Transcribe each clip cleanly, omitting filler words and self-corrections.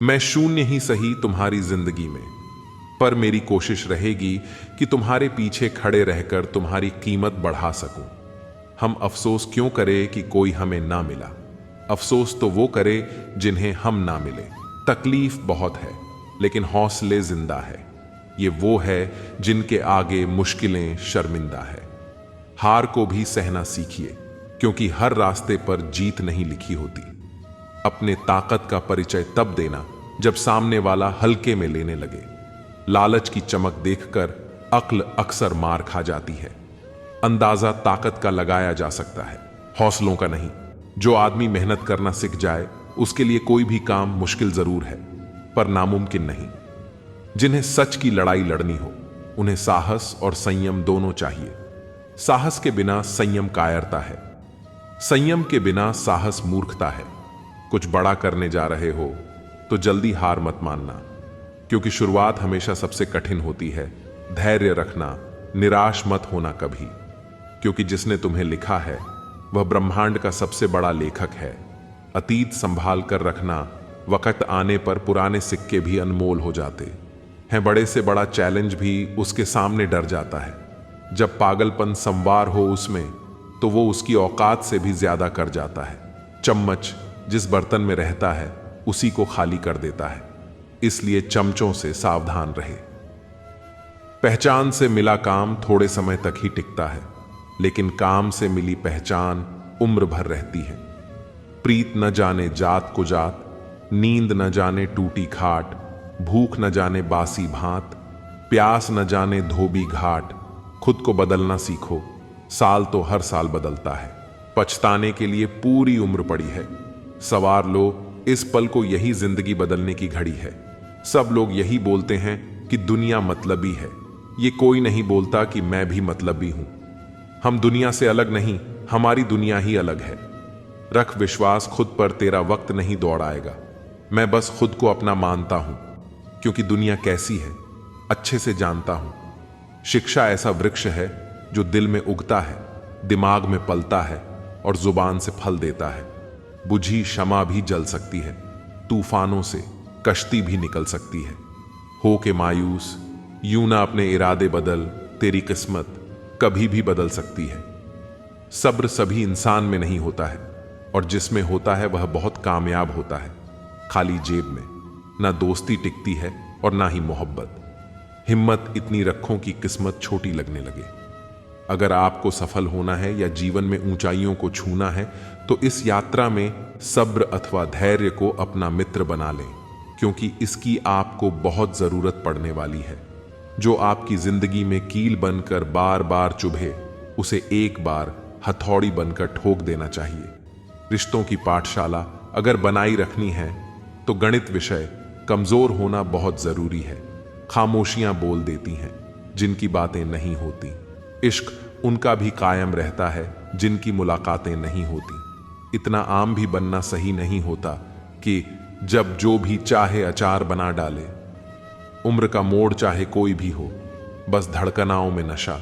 मैं शून्य ही सही तुम्हारी जिंदगी में, पर मेरी कोशिश रहेगी कि तुम्हारे पीछे खड़े रहकर तुम्हारी कीमत बढ़ा सकूं। हम अफसोस क्यों करें कि कोई हमें ना मिला। अफसोस तो वो करे जिन्हें हम ना मिले। तकलीफ बहुत है लेकिन हौसले जिंदा है। ये वो है जिनके आगे मुश्किलें शर्मिंदा है। हार को भी सहना सीखिए, क्योंकि हर रास्ते पर जीत नहीं लिखी होती। अपने ताकत का परिचय तब देना जब सामने वाला हल्के में लेने लगे। लालच की चमक देखकर अक्ल अक्सर मार खा जाती है। अंदाजा ताकत का लगाया जा सकता है, हौसलों का नहीं। जो आदमी मेहनत करना सीख जाए उसके लिए कोई भी काम मुश्किल जरूर है, पर नामुमकिन नहीं। जिन्हें सच की लड़ाई लड़नी हो उन्हें साहस और संयम दोनों चाहिए। साहस के बिना संयम कायरता है, संयम के बिना साहस मूर्खता है। कुछ बड़ा करने जा रहे हो तो जल्दी हार मत मानना, क्योंकि शुरुआत हमेशा सबसे कठिन होती है। धैर्य रखना, निराश मत होना कभी, क्योंकि जिसने तुम्हें लिखा है वह ब्रह्मांड का सबसे बड़ा लेखक है। अतीत संभाल कर रखना, वक्त आने पर पुराने सिक्के भी अनमोल हो जाते हैं। बड़े से बड़ा चैलेंज भी उसके सामने डर जाता है। जब पागलपन संवार हो उसमें, तो वो उसकी औकात से भी ज्यादा कर जाता है। चम्मच जिस बर्तन में रहता है उसी को खाली कर देता है, इसलिए चमचों से सावधान रहे। पहचान से मिला काम थोड़े समय तक ही टिकता है, लेकिन काम से मिली पहचान उम्र भर रहती है। प्रीत न जाने जात को जात, नींद न जाने टूटी खाट, भूख न जाने बासी भात, प्यास न जाने धोबी घाट। खुद को बदलना सीखो, साल तो हर साल बदलता है। पछताने के लिए पूरी उम्र पड़ी है। सवार लो इस पल को, यही जिंदगी बदलने की घड़ी है। सब लोग यही बोलते हैं कि दुनिया मतलबी है। ये कोई नहीं बोलता कि मैं भी मतलबी हूं। हम दुनिया से अलग नहीं, हमारी दुनिया ही अलग है। रख विश्वास खुद पर, तेरा वक्त नहीं दौड़ाएगा। मैं बस खुद को अपना मानता हूं, क्योंकि दुनिया कैसी है अच्छे से जानता हूं। शिक्षा ऐसा वृक्ष है जो दिल में उगता है, दिमाग में पलता है और जुबान से फल देता है। बुझी शमा भी जल सकती है, तूफानों से कश्ती भी निकल सकती है। हो के मायूस यूं ना अपने इरादे बदल, तेरी किस्मत कभी भी बदल सकती है। सब्र सभी इंसान में नहीं होता है, और जिसमें होता है वह बहुत कामयाब होता है। खाली जेब में ना दोस्ती टिकती है और ना ही मोहब्बत। हिम्मत इतनी रखो कि किस्मत छोटी लगने लगे। अगर आपको सफल होना है या जीवन में ऊंचाइयों को छूना है, तो इस यात्रा में सब्र अथवा धैर्य को अपना मित्र बना लें, क्योंकि इसकी आपको बहुत जरूरत पड़ने वाली है। जो आपकी जिंदगी में कील बनकर बार बार चुभे, उसे एक बार हथौड़ी बनकर ठोक देना चाहिए। रिश्तों की पाठशाला अगर बनाई रखनी है तो गणित विषय कमजोर होना बहुत जरूरी है। खामोशियां बोल देती हैं जिनकी बातें नहीं होती। इश्क उनका भी कायम रहता है जिनकी मुलाकातें नहीं होती। इतना आम भी बनना सही नहीं होता कि जब जो भी चाहे अचार बना डाले। उम्र का मोड़ चाहे कोई भी हो, बस धड़कनाओं में नशा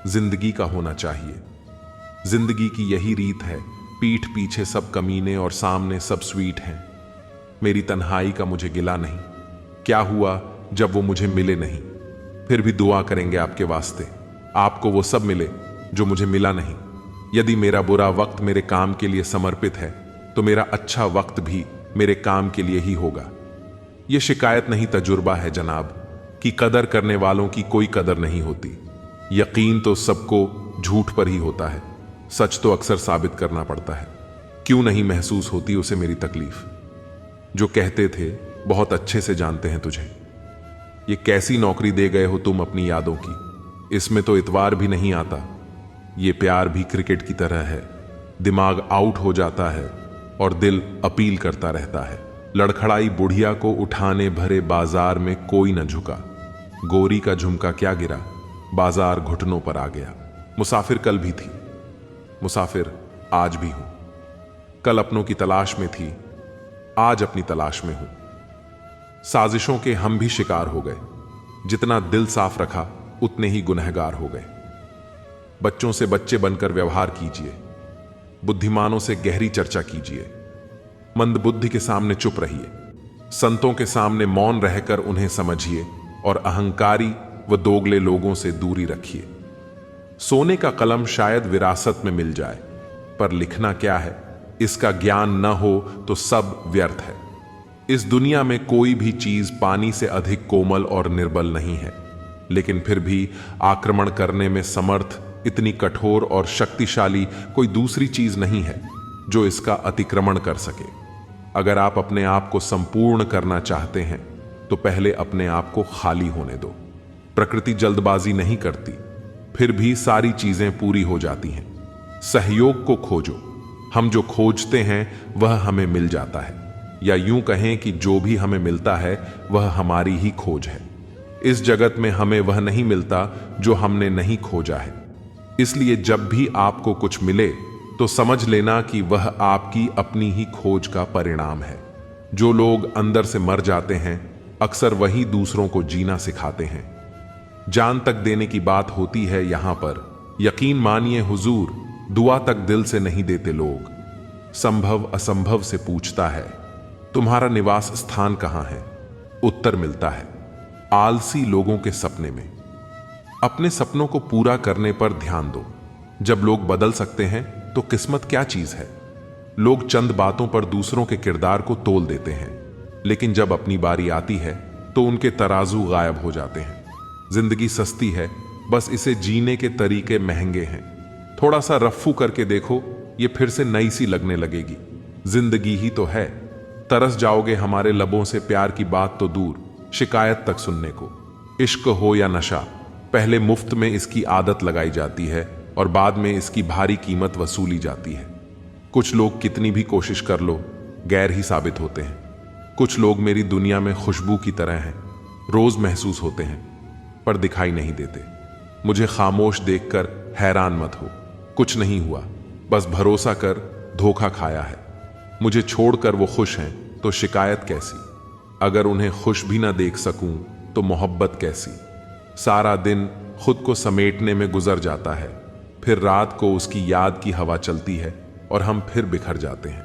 जिंदगी का होना चाहिए। जिंदगी की यही रीत है, पीठ पीछे सब कमीने और सामने सब स्वीट हैं। मेरी तन्हाई का मुझे गिला नहीं, क्या हुआ जब वो मुझे मिले नहीं। फिर भी दुआ करेंगे आपके वास्ते, आपको वो सब मिले जो मुझे मिला नहीं। यदि मेरा बुरा वक्त मेरे काम के लिए समर्पित है, तो मेरा अच्छा वक्त भी मेरे काम के लिए ही होगा। यह शिकायत नहीं, तजुर्बा है जनाब, कि कदर करने वालों की कोई कदर नहीं होती। यकीन तो सबको झूठ पर ही होता है, सच तो अक्सर साबित करना पड़ता है। क्यों नहीं महसूस होती उसे मेरी तकलीफ। जो कहते थे बहुत अच्छे से जानते हैं तुझे। ये कैसी नौकरी दे गए हो तुम अपनी यादों की, इसमें तो इतवार भी नहीं आता। ये प्यार भी क्रिकेट की तरह है, दिमाग आउट हो जाता है और दिल अपील करता रहता है। लड़खड़ाई बुढ़िया को उठाने भरे बाजार में कोई न झुका। गोरी का झुमका क्या गिरा, बाजार घुटनों पर आ गया। मुसाफिर कल भी थी, मुसाफिर आज भी हूं। कल अपनों की तलाश में थी, आज अपनी तलाश में हूं। साजिशों के हम भी शिकार हो गए। जितना दिल साफ रखा उतने ही गुनहगार हो गए। बच्चों से बच्चे बनकर व्यवहार कीजिए, बुद्धिमानों से गहरी चर्चा कीजिए, मंदबुद्धि के सामने चुप रहिए। संतों के सामने मौन रहकर उन्हें समझिए और अहंकारी व दोगले लोगों से दूरी रखिए। सोने का कलम शायद विरासत में मिल जाए, पर लिखना क्या है इसका ज्ञान न हो तो सब व्यर्थ है। इस दुनिया में कोई भी चीज पानी से अधिक कोमल और निर्बल नहीं है, लेकिन फिर भी आक्रमण करने में समर्थ इतनी कठोर और शक्तिशाली कोई दूसरी चीज नहीं है जो इसका अतिक्रमण कर सके। अगर आप अपने आप को संपूर्ण करना चाहते हैं तो पहले अपने आप को खाली होने दो। प्रकृति जल्दबाजी नहीं करती, फिर भी सारी चीजें पूरी हो जाती हैं। सहयोग को खोजो, हम जो खोजते हैं वह हमें मिल जाता है, या यूं कहें कि जो भी हमें मिलता है वह हमारी ही खोज है। इस जगत में हमें वह नहीं मिलता जो हमने नहीं खोजा है। इसलिए जब भी आपको कुछ मिले तो समझ लेना कि वह आपकी अपनी ही खोज का परिणाम है। जो लोग अंदर से मर जाते हैं अक्सर वही दूसरों को जीना सिखाते हैं। जान तक देने की बात होती है यहां पर। यकीन मानिए हुजूर, दुआ तक दिल से नहीं देते लोग। संभव असंभव से पूछता है, तुम्हारा निवास स्थान कहां है? उत्तर मिलता है आलसी लोगों के सपने में। अपने सपनों को पूरा करने पर ध्यान दो। जब लोग बदल सकते हैं तो किस्मत क्या चीज है। लोग चंद बातों पर दूसरों के किरदार को तोल देते हैं, लेकिन जब अपनी बारी आती है तो उनके तराजू गायब हो जाते हैं। जिंदगी सस्ती है, बस इसे जीने के तरीके महंगे हैं। थोड़ा सा रफ्फू करके देखो, ये फिर से नई सी लगने लगेगी। जिंदगी ही तो है। तरस जाओगे हमारे लबों से प्यार की बात तो दूर, शिकायत तक सुनने को। इश्क हो या नशा, पहले मुफ्त में इसकी आदत लगाई जाती है और बाद में इसकी भारी कीमत वसूली जाती है। कुछ लोग कितनी भी कोशिश कर लो गैर ही साबित होते हैं। कुछ लोग मेरी दुनिया में खुशबू की तरह हैं, रोज महसूस होते हैं पर दिखाई नहीं देते। मुझे खामोश देखकर हैरान मत हो, कुछ नहीं हुआ, बस भरोसा कर धोखा खाया है। मुझे छोड़कर वो खुश हैं तो शिकायत कैसी। अगर उन्हें खुश भी ना देख सकूं तो मोहब्बत कैसी। सारा दिन खुद को समेटने में गुजर जाता है, फिर रात को उसकी याद की हवा चलती है और हम फिर बिखर जाते हैं।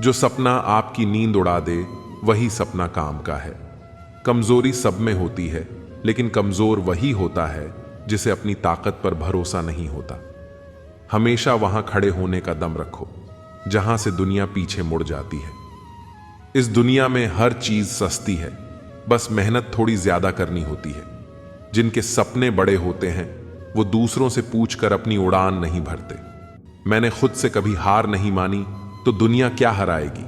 जो सपना आपकी नींद उड़ा दे वही सपना काम का है। कमजोरी सब में होती है, लेकिन कमजोर वही होता है जिसे अपनी ताकत पर भरोसा नहीं होता। हमेशा वहां खड़े होने का दम रखो जहां से दुनिया पीछे मुड़ जाती है। इस दुनिया में हर चीज सस्ती है, बस मेहनत थोड़ी ज्यादा करनी होती है। जिनके सपने बड़े होते हैं वो दूसरों से पूछकर अपनी उड़ान नहीं भरते। मैंने खुद से कभी हार नहीं मानी तो दुनिया क्या हराएगी।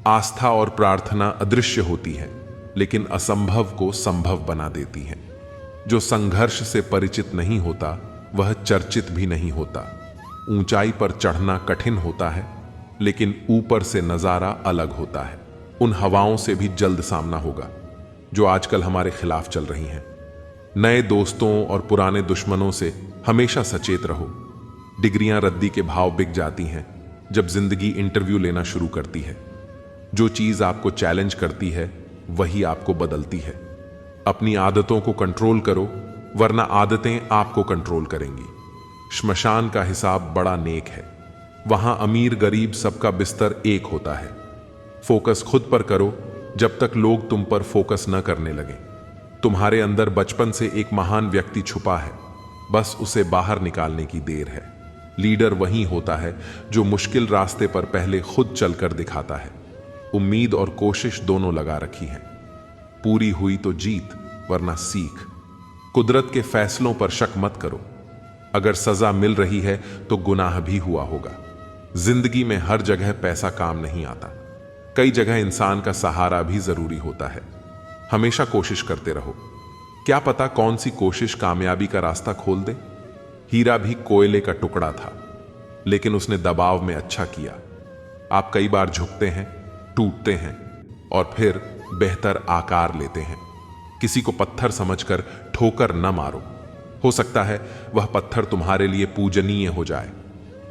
आस्था और प्रार्थना अदृश्य होती है, लेकिन असंभव को संभव बना देती है। जो संघर्ष से परिचित नहीं होता वह चर्चित भी नहीं होता। ऊंचाई पर चढ़ना कठिन होता है, लेकिन ऊपर से नजारा अलग होता है। उन हवाओं से भी जल्द सामना होगा जो आजकल हमारे खिलाफ चल रही हैं। नए दोस्तों और पुराने दुश्मनों से हमेशा सचेत रहो। डिग्रियां रद्दी के भाव बिक जाती हैं जब जिंदगी इंटरव्यू लेना शुरू करती है। जो चीज आपको चैलेंज करती है वही आपको बदलती है। अपनी आदतों को कंट्रोल करो, वरना आदतें आपको कंट्रोल करेंगी। श्मशान का हिसाब बड़ा नेक है, वहां अमीर गरीब सबका बिस्तर एक होता है। फोकस खुद पर करो जब तक लोग तुम पर फोकस न करने लगें। तुम्हारे अंदर बचपन से एक महान व्यक्ति छुपा है, बस उसे बाहर निकालने की देर है। लीडर वही होता है जो मुश्किल रास्ते पर पहले खुद चलकर दिखाता है। उम्मीद और कोशिश दोनों लगा रखी है। पूरी हुई तो जीत, वरना सीख। कुदरत के फैसलों पर शक मत करो। अगर सजा मिल रही है तो गुनाह भी हुआ होगा। जिंदगी में हर जगह पैसा काम नहीं आता। कई जगह इंसान का सहारा भी जरूरी होता है। हमेशा कोशिश करते रहो, क्या पता कौन सी कोशिश कामयाबी का रास्ता खोल दे। हीरा भी कोयले का टुकड़ा था, लेकिन उसने दबाव में अच्छा किया। आप कई बार झुकते हैं, टूटते हैं और फिर बेहतर आकार लेते हैं। किसी को पत्थर समझकर ठोकर न मारो। हो सकता है वह पत्थर तुम्हारे लिए पूजनीय हो जाए।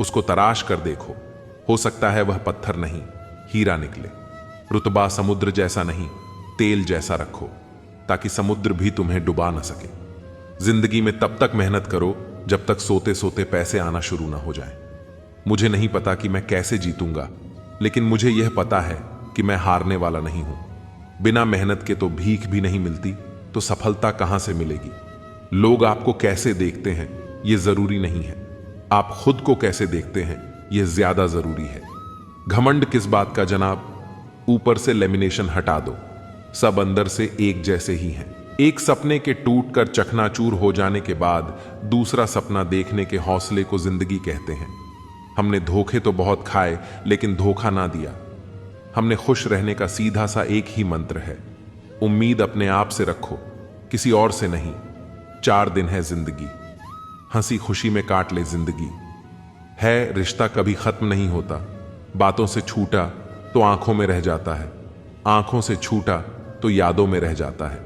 उसको तराश कर देखो, हो सकता है वह पत्थर नहीं हीरा निकले। रुतबा समुद्र जैसा नहीं, तेल जैसा रखो, ताकि समुद्र भी तुम्हें डुबा न सके। जिंदगी में तब तक मेहनत करो जब तक सोते सोते पैसे आना शुरू ना हो जाए। मुझे नहीं पता कि मैं कैसे जीतूंगा, लेकिन मुझे यह पता है कि मैं हारने वाला नहीं हूं। बिना मेहनत के तो भीख भी नहीं मिलती, तो सफलता कहां से मिलेगी? लोग आपको कैसे देखते हैं यह जरूरी नहीं है, आप खुद को कैसे देखते हैं यह ज्यादा जरूरी है। घमंड किस बात का जनाब? ऊपर से लेमिनेशन हटा दो, सब अंदर से एक जैसे ही हैं। एक सपने के टूटकर चकनाचूर हो जाने के बाद दूसरा सपना देखने के हौसले को जिंदगी कहते हैं। हमने धोखे तो बहुत खाए लेकिन धोखा ना दिया। हमने खुश रहने का सीधा सा एक ही मंत्र है, उम्मीद अपने आप से रखो, किसी और से नहीं। 4 दिन है जिंदगी, हंसी खुशी में काट ले जिंदगी। है रिश्ता कभी खत्म नहीं होता, बातों से छूटा तो आंखों में रह जाता है, आंखों से छूटा तो यादों में रह जाता है।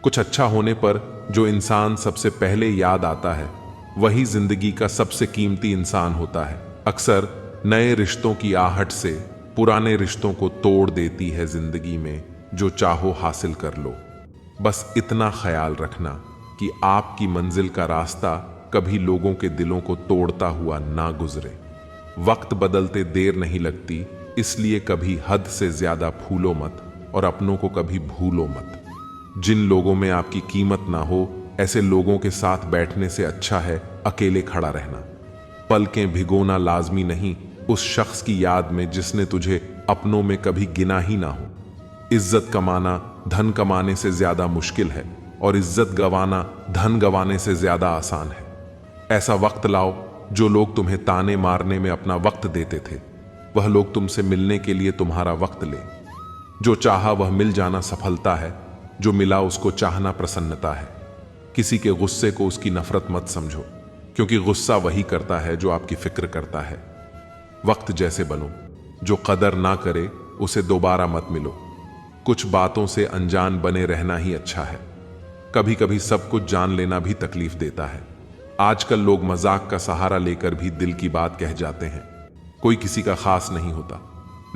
कुछ अच्छा होने पर जो इंसान सबसे पहले याद आता है वही जिंदगी का सबसे कीमती इंसान होता है। अक्सर नए रिश्तों की आहट से पुराने रिश्तों को तोड़ देती है जिंदगी में जो चाहो हासिल कर लो। बस इतना ख्याल रखना कि आपकी मंजिल का रास्ता कभी लोगों के दिलों को तोड़ता हुआ ना गुजरे। वक्त बदलते देर नहीं लगती, इसलिए कभी हद से ज्यादा फूलो मत और अपनों को कभी भूलो मत। जिन लोगों में आपकी कीमत ना हो, ऐसे लोगों के साथ बैठने से अच्छा है अकेले खड़ा रहना। पलकें भिगोना लाजमी नहीं उस शख्स की याद में जिसने तुझे अपनों में कभी गिना ही ना हो। इज्जत कमाना धन कमाने से ज्यादा मुश्किल है और इज्जत गंवाना धन गंवाने से ज्यादा आसान है। ऐसा वक्त लाओ जो लोग तुम्हें ताने मारने में अपना वक्त देते थे, वह लोग तुमसे मिलने के लिए तुम्हारा वक्त ले। जो चाहा वह मिल जाना सफलता है, जो मिला उसको चाहना प्रसन्नता है। किसी के गुस्से को उसकी नफरत मत समझो, क्योंकि गुस्सा वही करता है जो आपकी फिक्र करता है। वक्त जैसे बनो, जो कदर ना करे उसे दोबारा मत मिलो। कुछ बातों से अनजान बने रहना ही अच्छा है। कभी कभी सब कुछ जान लेना भी तकलीफ देता है। आजकल लोग मजाक का सहारा लेकर भी दिल की बात कह जाते हैं। कोई किसी का खास नहीं होता।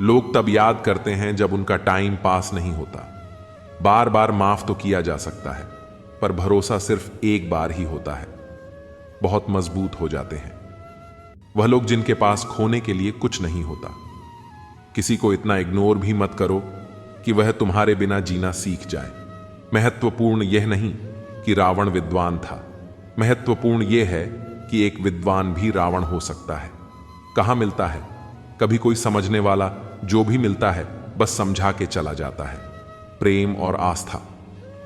लोग तब याद करते हैं जब उनका टाइम पास नहीं होता। बार बार माफ तो किया जा सकता है, पर भरोसा सिर्फ एक बार ही होता है। बहुत मजबूत हो जाते हैं वह लोग जिनके पास खोने के लिए कुछ नहीं होता। किसी को इतना इग्नोर भी मत करो कि वह तुम्हारे बिना जीना सीख जाए। महत्वपूर्ण यह नहीं कि रावण विद्वान था, महत्वपूर्ण यह है कि एक विद्वान भी रावण हो सकता है। कहां मिलता है कभी कोई समझने वाला? जो भी मिलता है बस समझा के चला जाता है। प्रेम और आस्था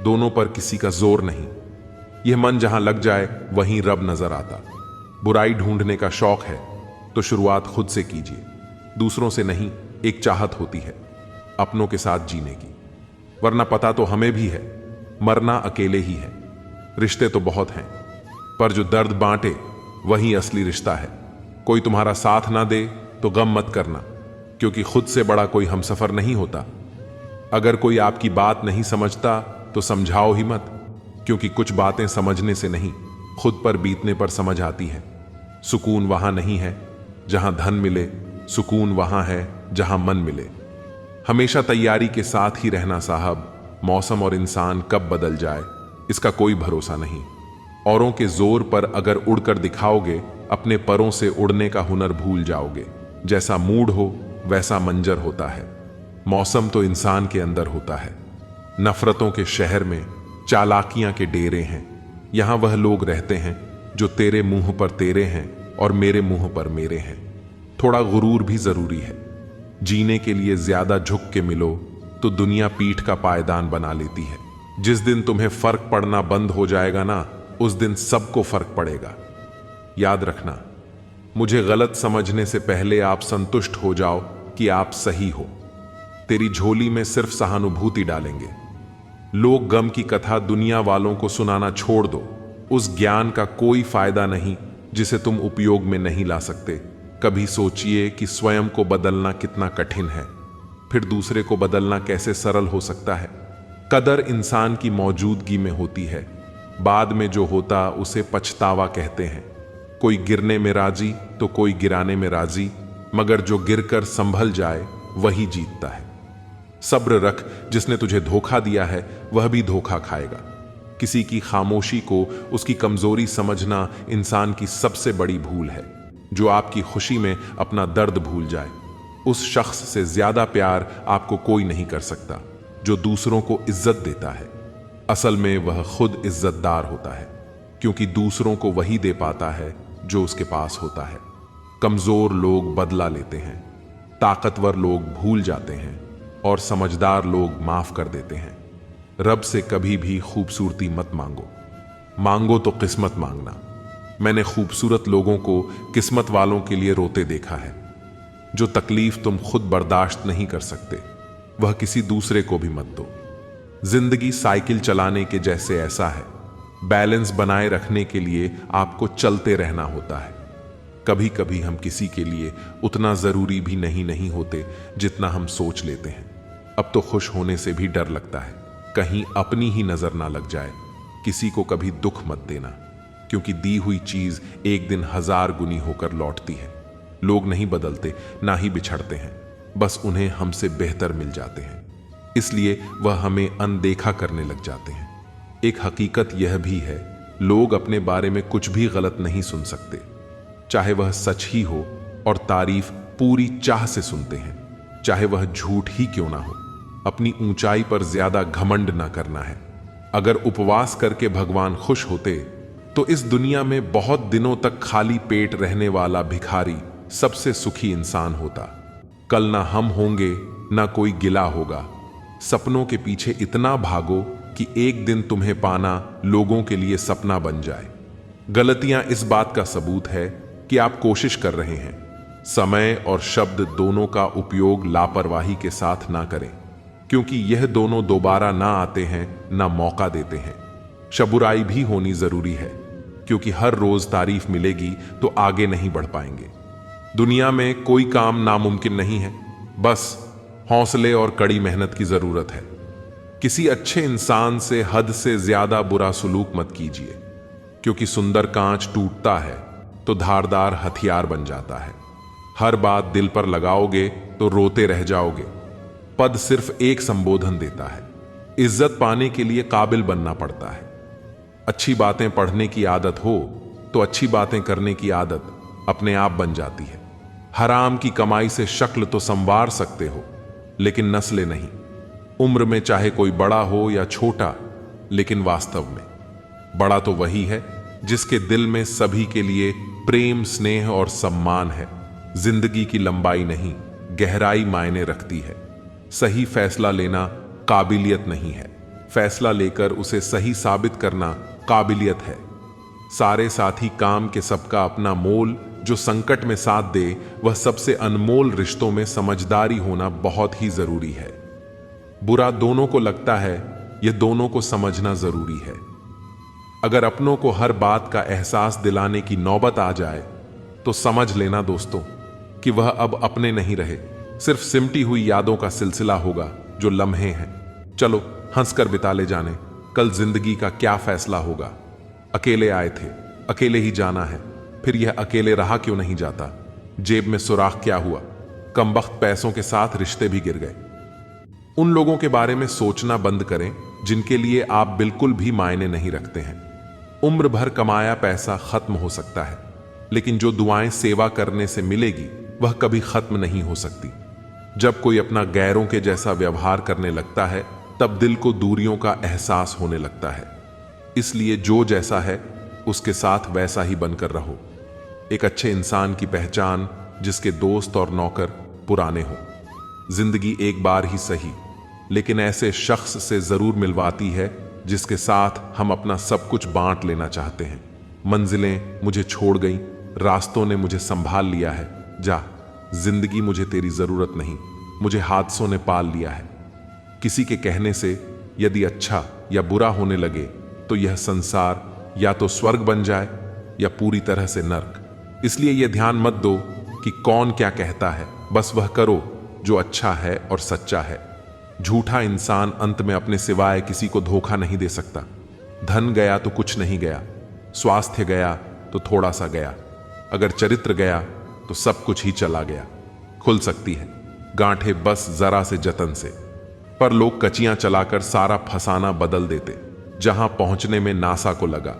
दोनों पर किसी का जोर नहीं। यह मन जहां लग जाए वहीं रब नजर आता। बुराई ढूंढने का शौक है तो शुरुआत खुद से कीजिए, दूसरों से नहीं। एक चाहत होती है अपनों के साथ जीने की, वरना पता तो हमें भी है मरना अकेले ही है। रिश्ते तो बहुत हैं, पर जो दर्द बांटे वही असली रिश्ता है। कोई तुम्हारा साथ ना दे तो गम मत करना, क्योंकि खुद से बड़ा कोई हमसफर नहीं होता। अगर कोई आपकी बात नहीं समझता तो समझाओ ही मत, क्योंकि कुछ बातें समझने से नहीं खुद पर बीतने पर समझ आती है। सुकून वहां नहीं है जहां धन मिले, सुकून वहां है जहां मन मिले। हमेशा तैयारी के साथ ही रहना साहब। मौसम और इंसान कब बदल जाए इसका कोई भरोसा नहीं। औरों के जोर पर अगर उड़कर दिखाओगे, अपने परों से उड़ने का हुनर भूल जाओगे। जैसा मूड हो वैसा मंजर होता है। मौसम तो इंसान के अंदर होता है। नफरतों के शहर में चालाकियां के डेरे हैं। यहां वह लोग रहते हैं जो तेरे मुंह पर तेरे हैं और मेरे मुंह पर मेरे हैं। थोड़ा गुरूर भी जरूरी है। जीने के लिए ज्यादा झुक के मिलो तो दुनिया पीठ का पायदान बना लेती है। जिस दिन तुम्हें फर्क पड़ना बंद हो जाएगा ना, उस दिन सबको फर्क पड़ेगा। याद रखना, मुझे गलत समझने से पहले आप संतुष्ट हो जाओ कि आप सही हो। तेरी झोली में सिर्फ सहानुभूति डालेंगे। लोग गम की कथा दुनिया वालों को सुनाना छोड़ दो। उस ज्ञान का कोई फायदा नहीं जिसे तुम उपयोग में नहीं ला सकते। कभी सोचिए कि स्वयं को बदलना कितना कठिन है, फिर दूसरे को बदलना कैसे सरल हो सकता है। कदर इंसान की मौजूदगी में होती है, बाद में जो होता उसे पछतावा कहते हैं। कोई गिरने में राजी तो कोई गिराने में राजी, मगर जो गिरकर संभल जाए वही जीतता है। सब्र रख, जिसने तुझे धोखा दिया है वह भी धोखा खाएगा। किसी की खामोशी को उसकी कमजोरी समझना इंसान की सबसे बड़ी भूल है। जो आपकी खुशी में अपना दर्द भूल जाए, उस शख्स से ज्यादा प्यार आपको कोई नहीं कर सकता। जो दूसरों को इज्जत देता है, असल में वह खुद इज्जतदार होता है, क्योंकि दूसरों को वही दे पाता है जो उसके पास होता है। कमजोर लोग बदला लेते हैं, ताकतवर लोग भूल जाते हैं और समझदार लोग माफ कर देते हैं। रब से कभी भी खूबसूरती मत मांगो, मांगो तो किस्मत मांगना। मैंने खूबसूरत लोगों को किस्मत वालों के लिए रोते देखा है। जो तकलीफ तुम खुद बर्दाश्त नहीं कर सकते, वह किसी दूसरे को भी मत दो। जिंदगी साइकिल चलाने के जैसे ऐसा है, बैलेंस बनाए रखने के लिए आपको चलते रहना होता है। कभी कभी हम किसी के लिए उतना जरूरी भी नहीं होते जितना हम सोच लेते हैं। अब तो खुश होने से भी डर लगता है, कहीं अपनी ही नजर ना लग जाए। किसी को कभी दुख मत देना, क्योंकि दी हुई चीज एक दिन 1000 गुनी होकर लौटती है। लोग नहीं बदलते, ना ही बिछड़ते हैं, बस उन्हें हमसे बेहतर मिल जाते हैं, इसलिए वह हमें अनदेखा करने लग जाते हैं। एक हकीकत यह भी है, लोग अपने बारे में कुछ भी गलत नहीं सुन सकते, चाहे वह सच ही हो, और तारीफ पूरी चाह से सुनते हैं, चाहे वह झूठ ही क्यों ना हो। अपनी ऊंचाई पर ज्यादा घमंड ना करना है। अगर उपवास करके भगवान खुश होते तो इस दुनिया में बहुत दिनों तक खाली पेट रहने वाला भिखारी सबसे सुखी इंसान होता। कल ना हम होंगे, ना कोई गिला होगा। सपनों के पीछे इतना भागो कि एक दिन तुम्हें पाना लोगों के लिए सपना बन जाए। गलतियां इस बात का सबूत है कि आप कोशिश कर रहे हैं। समय और शब्द दोनों का उपयोग लापरवाही के साथ ना करें, क्योंकि यह दोनों दोबारा ना आते हैं, ना मौका देते हैं। शबुराई भी होनी जरूरी है, क्योंकि हर रोज तारीफ मिलेगी तो आगे नहीं बढ़ पाएंगे। दुनिया में कोई काम नामुमकिन नहीं है, बस हौसले और कड़ी मेहनत की जरूरत है। किसी अच्छे इंसान से हद से ज्यादा बुरा सलूक मत कीजिए, क्योंकि सुंदर कांच टूटता है तो धारदार हथियार बन जाता है। हर बात दिल पर लगाओगे तो रोते रह जाओगे। पद सिर्फ एक संबोधन देता है, इज्जत पाने के लिए काबिल बनना पड़ता है। अच्छी बातें पढ़ने की आदत हो तो अच्छी बातें करने की आदत अपने आप बन जाती है। हराम की कमाई से शक्ल तो संवार सकते हो, लेकिन नस्लें नहीं। उम्र में चाहे कोई बड़ा हो या छोटा, लेकिन वास्तव में बड़ा तो वही है जिसके दिल में सभी के लिए प्रेम, स्नेह और सम्मान है। जिंदगी की लंबाई नहीं, गहराई मायने रखती है। सही फैसला लेना काबिलियत नहीं है, फैसला लेकर उसे सही साबित करना काबिलियत है। सारे साथी काम के सबका अपना मोल, जो संकट में साथ दे वह सबसे अनमोल। रिश्तों में समझदारी होना बहुत ही जरूरी है। बुरा दोनों को लगता है, यह दोनों को समझना जरूरी है। अगर अपनों को हर बात का एहसास दिलाने की नौबत आ जाए तो समझ लेना दोस्तों कि वह अब अपने नहीं रहे, सिर्फ सिमटी हुई यादों का सिलसिला होगा जो लम्हे हैं। चलो हंसकर बिता ले जाने, कल जिंदगी का क्या फैसला होगा। अकेले आए थे, अकेले ही जाना है, फिर यह अकेले रहा क्यों नहीं जाता। जेब में सुराख क्या हुआ, कमबख्त पैसों के साथ रिश्ते भी गिर गए। उन लोगों के बारे में सोचना बंद करें जिनके लिए आप बिल्कुल भी मायने नहीं रखते हैं। उम्र भर कमाया पैसा खत्म हो सकता है, लेकिन जो दुआएं सेवा करने से मिलेगी वह कभी खत्म नहीं हो सकती। जब कोई अपना गैरों के जैसा व्यवहार करने लगता है, तब दिल को दूरियों का एहसास होने लगता है। इसलिए जो जैसा है उसके साथ वैसा ही बनकर रहो। एक अच्छे इंसान की पहचान जिसके दोस्त और नौकर पुराने हो। जिंदगी एक बार ही सही, लेकिन ऐसे शख्स से जरूर मिलवाती है जिसके साथ हम अपना सब कुछ बांट लेना चाहते हैं। मंजिलें मुझे छोड़ गईं, रास्तों ने मुझे संभाल लिया है। जा, जिंदगी मुझे तेरी जरूरत नहीं, मुझे हादसों ने पाल लिया है। किसी के कहने से यदि अच्छा या बुरा होने लगे तो यह संसार या तो स्वर्ग बन जाए या पूरी तरह से नर्क। इसलिए यह ध्यान मत दो कि कौन क्या कहता है, बस वह करो जो अच्छा है और सच्चा है। झूठा इंसान अंत में अपने सिवाय किसी को धोखा नहीं दे सकता। धन गया तो कुछ नहीं गया, स्वास्थ्य गया तो थोड़ा सा गया, अगर चरित्र गया तो सब कुछ ही चला गया। खुल सकती है गांठें बस जरा से जतन से, पर लोग कचियां चलाकर सारा फसाना बदल देते। जहां पहुंचने में नासा को लगा,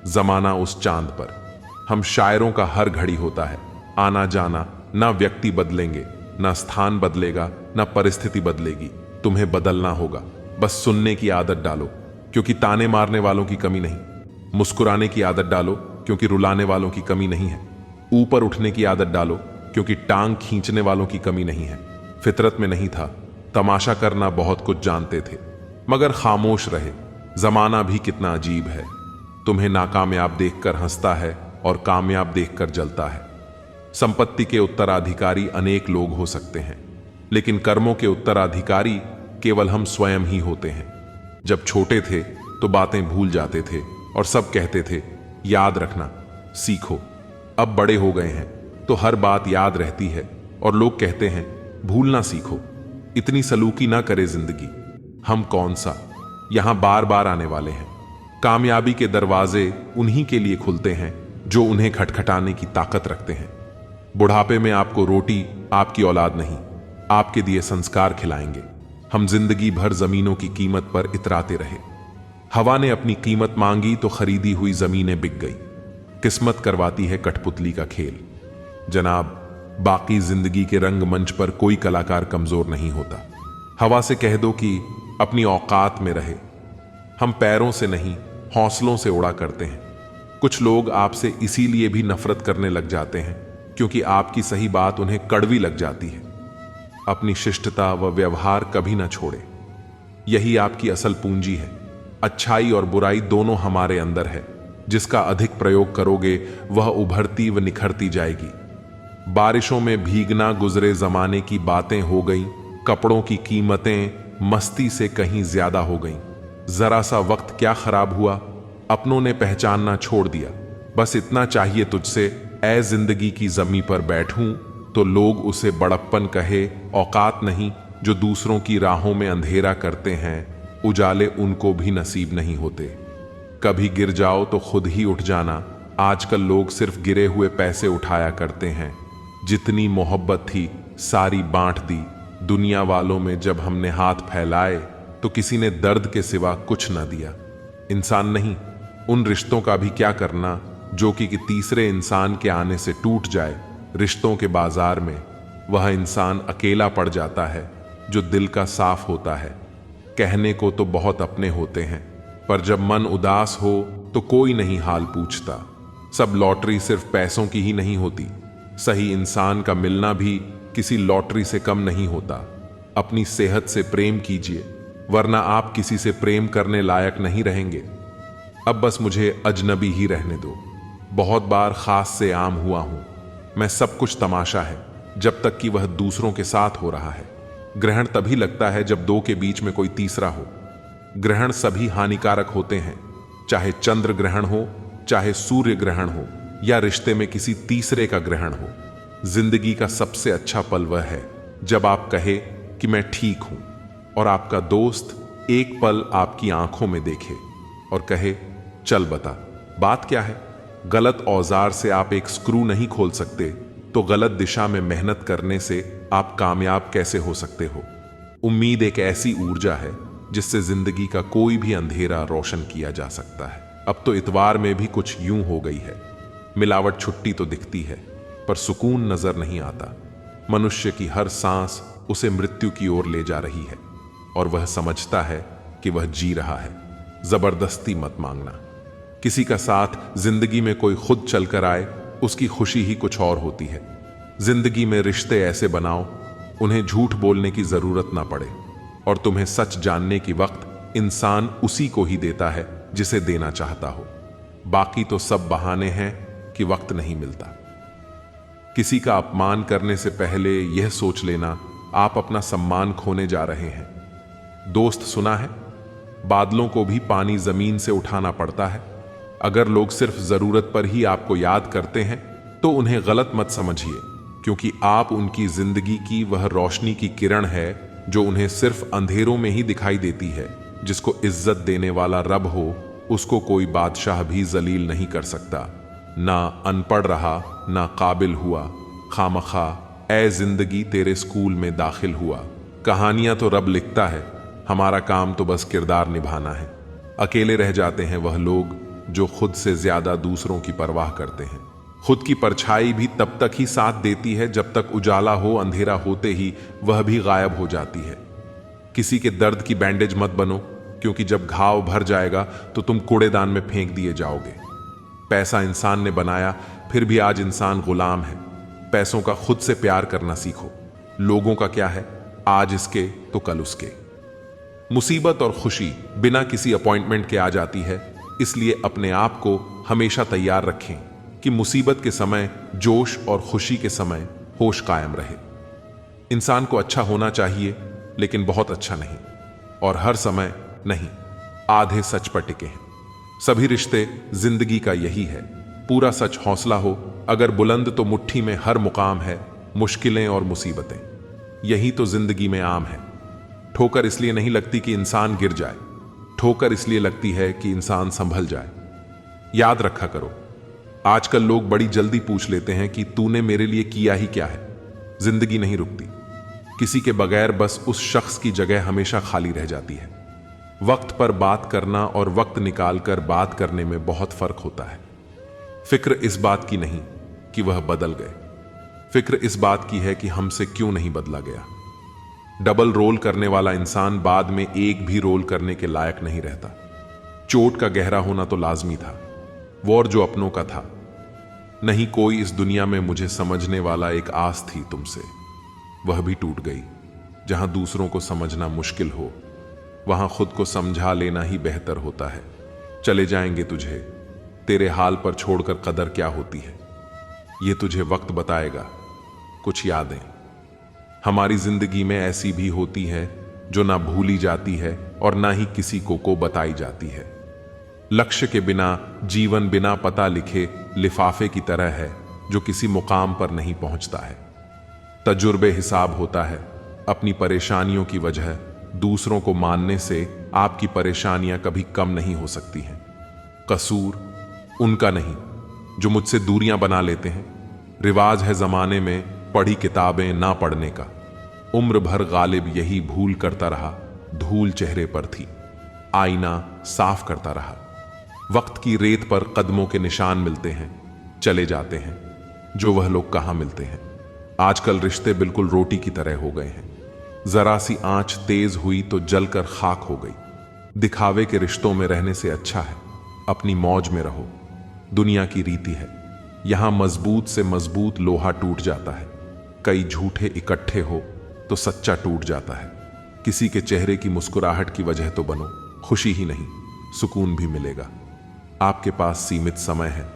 जमाना उस चांद पर। हम शायरों का हर घड़ी होता है आना जाना। ना व्यक्ति बदलेंगे, ना स्थान बदलेगा, ना परिस्थिति बदलेगी, तुम्हें बदलना होगा। बस सुनने की आदत डालो, क्योंकि ताने मारने वालों की कमी नहीं। मुस्कुराने की आदत डालो, क्योंकि रुलाने वालों की कमी नहीं है। ऊपर उठने की आदत डालो, क्योंकि टांग खींचने वालों की कमी नहीं है। फितरत में नहीं था, तमाशा करना बहुत कुछ जानते थे, मगर खामोश रहे। जमाना भी कितना अजीब है, तुम्हें नाकामयाब देखकर हंसता है और कामयाब देखकर जलता है। संपत्ति के उत्तराधिकारी अनेक लोग हो सकते हैं, लेकिन कर्मों के उत्तराधिकारी केवल हम स्वयं ही होते हैं। जब छोटे थे तो बातें भूल जाते थे और सब कहते थे याद रखना, सीखो। अब बड़े हो गए हैं तो हर बात याद रहती है और लोग कहते हैं भूलना सीखो। इतनी सलूकी ना करे जिंदगी, हम कौन सा यहां बार बार आने वाले हैं। कामयाबी के दरवाजे उन्हीं के लिए खुलते हैं जो उन्हें खटखटाने की ताकत रखते हैं। बुढ़ापे में आपको रोटी आपकी औलाद नहीं, आपके दिए संस्कार खिलाएंगे। हम जिंदगी भर जमीनों की कीमत पर इतराते रहे। हवा ने अपनी कीमत मांगी तो खरीदी हुई जमीनें बिक गई। किस्मत करवाती है कठपुतली का खेल। जनाब, बाकी जिंदगी के रंगमंच पर कोई कलाकार कमजोर नहीं होता। हवा से कह दो कि अपनी औकात में रहे। हम पैरों से नहीं, हौसलों से उड़ा करते हैं। कुछ लोग आपसे इसीलिए भी नफरत करने लग जाते हैं क्योंकि आपकी सही बात उन्हें कड़वी लग जाती है। अपनी शिष्टता व व्यवहार कभी ना छोड़े, यही आपकी असल पूंजी है। अच्छाई और बुराई दोनों हमारे अंदर है। जिसका अधिक प्रयोग करोगे वह उभरती व निखरती जाएगी। बारिशों में भीगना गुजरे जमाने की बातें हो गईं। कपड़ों की कीमतें मस्ती से कहीं ज्यादा हो गईं। जरा सा वक्त क्या खराब हुआ, अपनों ने पहचानना छोड़ दिया। बस इतना चाहिए तुझसे, ऐ जिंदगी की जमी पर बैठूं तो लोग उसे बड़प्पन कहे। औकात नहीं जो दूसरों की राहों में अंधेरा करते हैं, उजाले उनको भी नसीब नहीं होते। कभी गिर जाओ तो खुद ही उठ जाना। आजकल लोग सिर्फ गिरे हुए पैसे उठाया करते हैं। जितनी मोहब्बत थी सारी बांट दी। दुनिया वालों में जब हमने हाथ फैलाए तो किसी ने दर्द के सिवा कुछ न दिया। इंसान नहीं, उन रिश्तों का भी क्या करना जो कि तीसरे इंसान के आने से टूट जाए। रिश्तों के बाजार में वह इंसान अकेला पड़ जाता है जो दिल का साफ होता है। कहने को तो बहुत अपने होते हैं, पर जब मन उदास हो तो कोई नहीं हाल पूछता। सब लॉटरी सिर्फ पैसों की ही नहीं होती, सही इंसान का मिलना भी किसी लॉटरी से कम नहीं होता। अपनी सेहत से प्रेम कीजिए, वरना आप किसी से प्रेम करने लायक नहीं रहेंगे। अब बस मुझे अजनबी ही रहने दो। बहुत बार खास से आम हुआ हूं मैं। सब कुछ तमाशा है जब तक कि वह दूसरों के साथ हो रहा है। ग्रहण तभी लगता है जब दो के बीच में कोई तीसरा हो। ग्रहण सभी हानिकारक होते हैं, चाहे चंद्र ग्रहण हो, चाहे सूर्य ग्रहण हो, या रिश्ते में किसी तीसरे का ग्रहण हो। जिंदगी का सबसे अच्छा पल वह है जब आप कहे कि मैं ठीक हूं और आपका दोस्त एक पल आपकी आंखों में देखे और कहे चल बता बात क्या है। गलत औजार से आप एक स्क्रू नहीं खोल सकते, तो गलत दिशा में मेहनत करने से आप कामयाब कैसे हो सकते हो। उम्मीद एक ऐसी ऊर्जा है जिससे जिंदगी का कोई भी अंधेरा रोशन किया जा सकता है। अब तो इतवार में भी कुछ यूं हो गई है। मिलावट छुट्टी तो दिखती है पर सुकून नजर नहीं आता। मनुष्य की हर सांस उसे मृत्यु की ओर ले जा रही है और वह समझता है कि वह जी रहा है। जबरदस्ती मत मांगना। किसी का साथ जिंदगी में कोई खुद चलकर आए, उसकी खुशी ही कुछ और होती है। जिंदगी में रिश्ते ऐसे बनाओ उन्हें झूठ बोलने की जरूरत ना पड़े, और तुम्हें सच जानने की वक्त इंसान उसी को ही देता है जिसे देना चाहता हो। बाकी तो सब बहाने हैं कि वक्त नहीं मिलता। किसी का अपमान करने से पहले यह सोच लेना आप अपना सम्मान खोने जा रहे हैं। दोस्त सुना है, बादलों को भी पानी जमीन से उठाना पड़ता है। अगर लोग सिर्फ जरूरत पर ही आपको याद करते हैं तो उन्हें गलत मत समझिए, क्योंकि आप उनकी जिंदगी की वह रोशनी की किरण है जो उन्हें सिर्फ अंधेरों में ही दिखाई देती है। जिसको इज्जत देने वाला रब हो उसको कोई बादशाह भी जलील नहीं कर सकता। ना अनपढ़ रहा ना काबिल हुआ, खामखा ए जिंदगी तेरे स्कूल में दाखिल हुआ। कहानियां तो रब लिखता है, हमारा काम तो बस किरदार निभाना है। अकेले रह जाते हैं वह लोग जो खुद से ज्यादा दूसरों की परवाह करते हैं। खुद की परछाई भी तब तक ही साथ देती है जब तक उजाला हो, अंधेरा होते ही वह भी गायब हो जाती है। किसी के दर्द की बैंडेज मत बनो, क्योंकि जब घाव भर जाएगा तो तुम कूड़ेदान में फेंक दिए जाओगे। पैसा इंसान ने बनाया, फिर भी आज इंसान गुलाम है। पैसों का खुद से प्यार करना सीखो। लोगों का क्या है, आज इसके तो कल उसके। मुसीबत और खुशी बिना किसी अपॉइंटमेंट के आ जाती है, इसलिए अपने आप को हमेशा तैयार रखें कि मुसीबत के समय जोश और खुशी के समय होश कायम रहे। इंसान को अच्छा होना चाहिए, लेकिन बहुत अच्छा नहीं, और हर समय नहीं, आधे सच पर टिके हैं। सभी रिश्ते जिंदगी का यही है। पूरा सच हौसला हो, अगर बुलंद तो मुट्ठी में हर मुकाम है। मुश्किलें और मुसीबतें यही तो जिंदगी में आम है। ठोकर इसलिए नहीं लगती कि इंसान गिर जाए, ठोकर इसलिए लगती है कि इंसान संभल जाए। याद रखा करो, आजकल लोग बड़ी जल्दी पूछ लेते हैं कि तूने मेरे लिए किया ही क्या है। जिंदगी नहीं रुकती किसी के बगैर, बस उस शख्स की जगह हमेशा खाली रह जाती है। वक्त पर बात करना और वक्त निकालकर बात करने में बहुत फर्क होता है। फिक्र इस बात की नहीं कि वह बदल गए, फिक्र इस बात की है कि हमसे क्यों नहीं बदला गया। डबल रोल करने वाला इंसान बाद में एक भी रोल करने के लायक नहीं रहता। चोट का गहरा होना तो लाजमी था, वॉर जो अपनों का था। नहीं कोई इस दुनिया में मुझे समझने वाला, एक आस थी तुमसे, वह भी टूट गई। जहां दूसरों को समझना मुश्किल हो, वहां खुद को समझा लेना ही बेहतर होता है। चले जाएंगे तुझे, तेरे हाल पर छोड़कर कदर क्या होती है, ये तुझे वक्त बताएगा। कुछ यादें हमारी जिंदगी में ऐसी भी होती है जो ना भूली जाती है और ना ही किसी को बताई जाती है। लक्ष्य के बिना जीवन बिना पता लिखे लिफाफे की तरह है, जो किसी मुकाम पर नहीं पहुंचता है। तजुर्बे हिसाब होता है। अपनी परेशानियों की वजह दूसरों को मानने से आपकी परेशानियां कभी कम नहीं हो सकती हैं। कसूर उनका नहीं जो मुझसे दूरियां बना लेते हैं। रिवाज है जमाने में पढ़ी किताबें ना पढ़ने का। उम्र भर गालिब यही भूल करता रहा, धूल चेहरे पर थी, आईना साफ करता रहा। वक्त की रेत पर कदमों के निशान मिलते हैं, चले जाते हैं, जो वह लोग कहां मिलते हैं। आजकल रिश्ते बिल्कुल रोटी की तरह हो गए हैं। जरा सी आंच तेज हुई तो जलकर खाक हो गई। दिखावे के रिश्तों में रहने से अच्छा है अपनी मौज में रहो। दुनिया की रीति है, यहां मजबूत से मजबूत लोहा टूट जाता है। कई झूठे इकट्ठे हो तो सच्चा टूट जाता है। किसी के चेहरे की मुस्कुराहट की वजह तो बनो, खुशी ही नहीं सुकून भी मिलेगा। आपके पास सीमित समय है,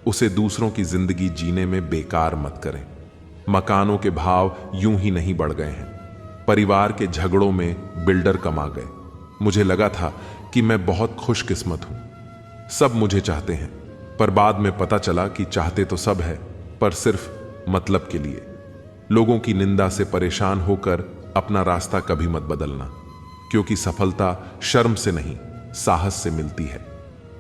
उसे दूसरों की जिंदगी जीने में बेकार मत करें। मकानों के भाव यूं ही नहीं बढ़ गए हैं। परिवार के झगड़ों में बिल्डर कमा गए। मुझे लगा था कि मैं बहुत खुशकिस्मत हूं, सब मुझे चाहते हैं, पर बाद में पता चला कि चाहते तो सब है, पर सिर्फ मतलब के लिए। लोगों की निंदा से परेशान होकर अपना रास्ता कभी मत बदलना, क्योंकि सफलता शर्म से नहीं साहस से मिलती है।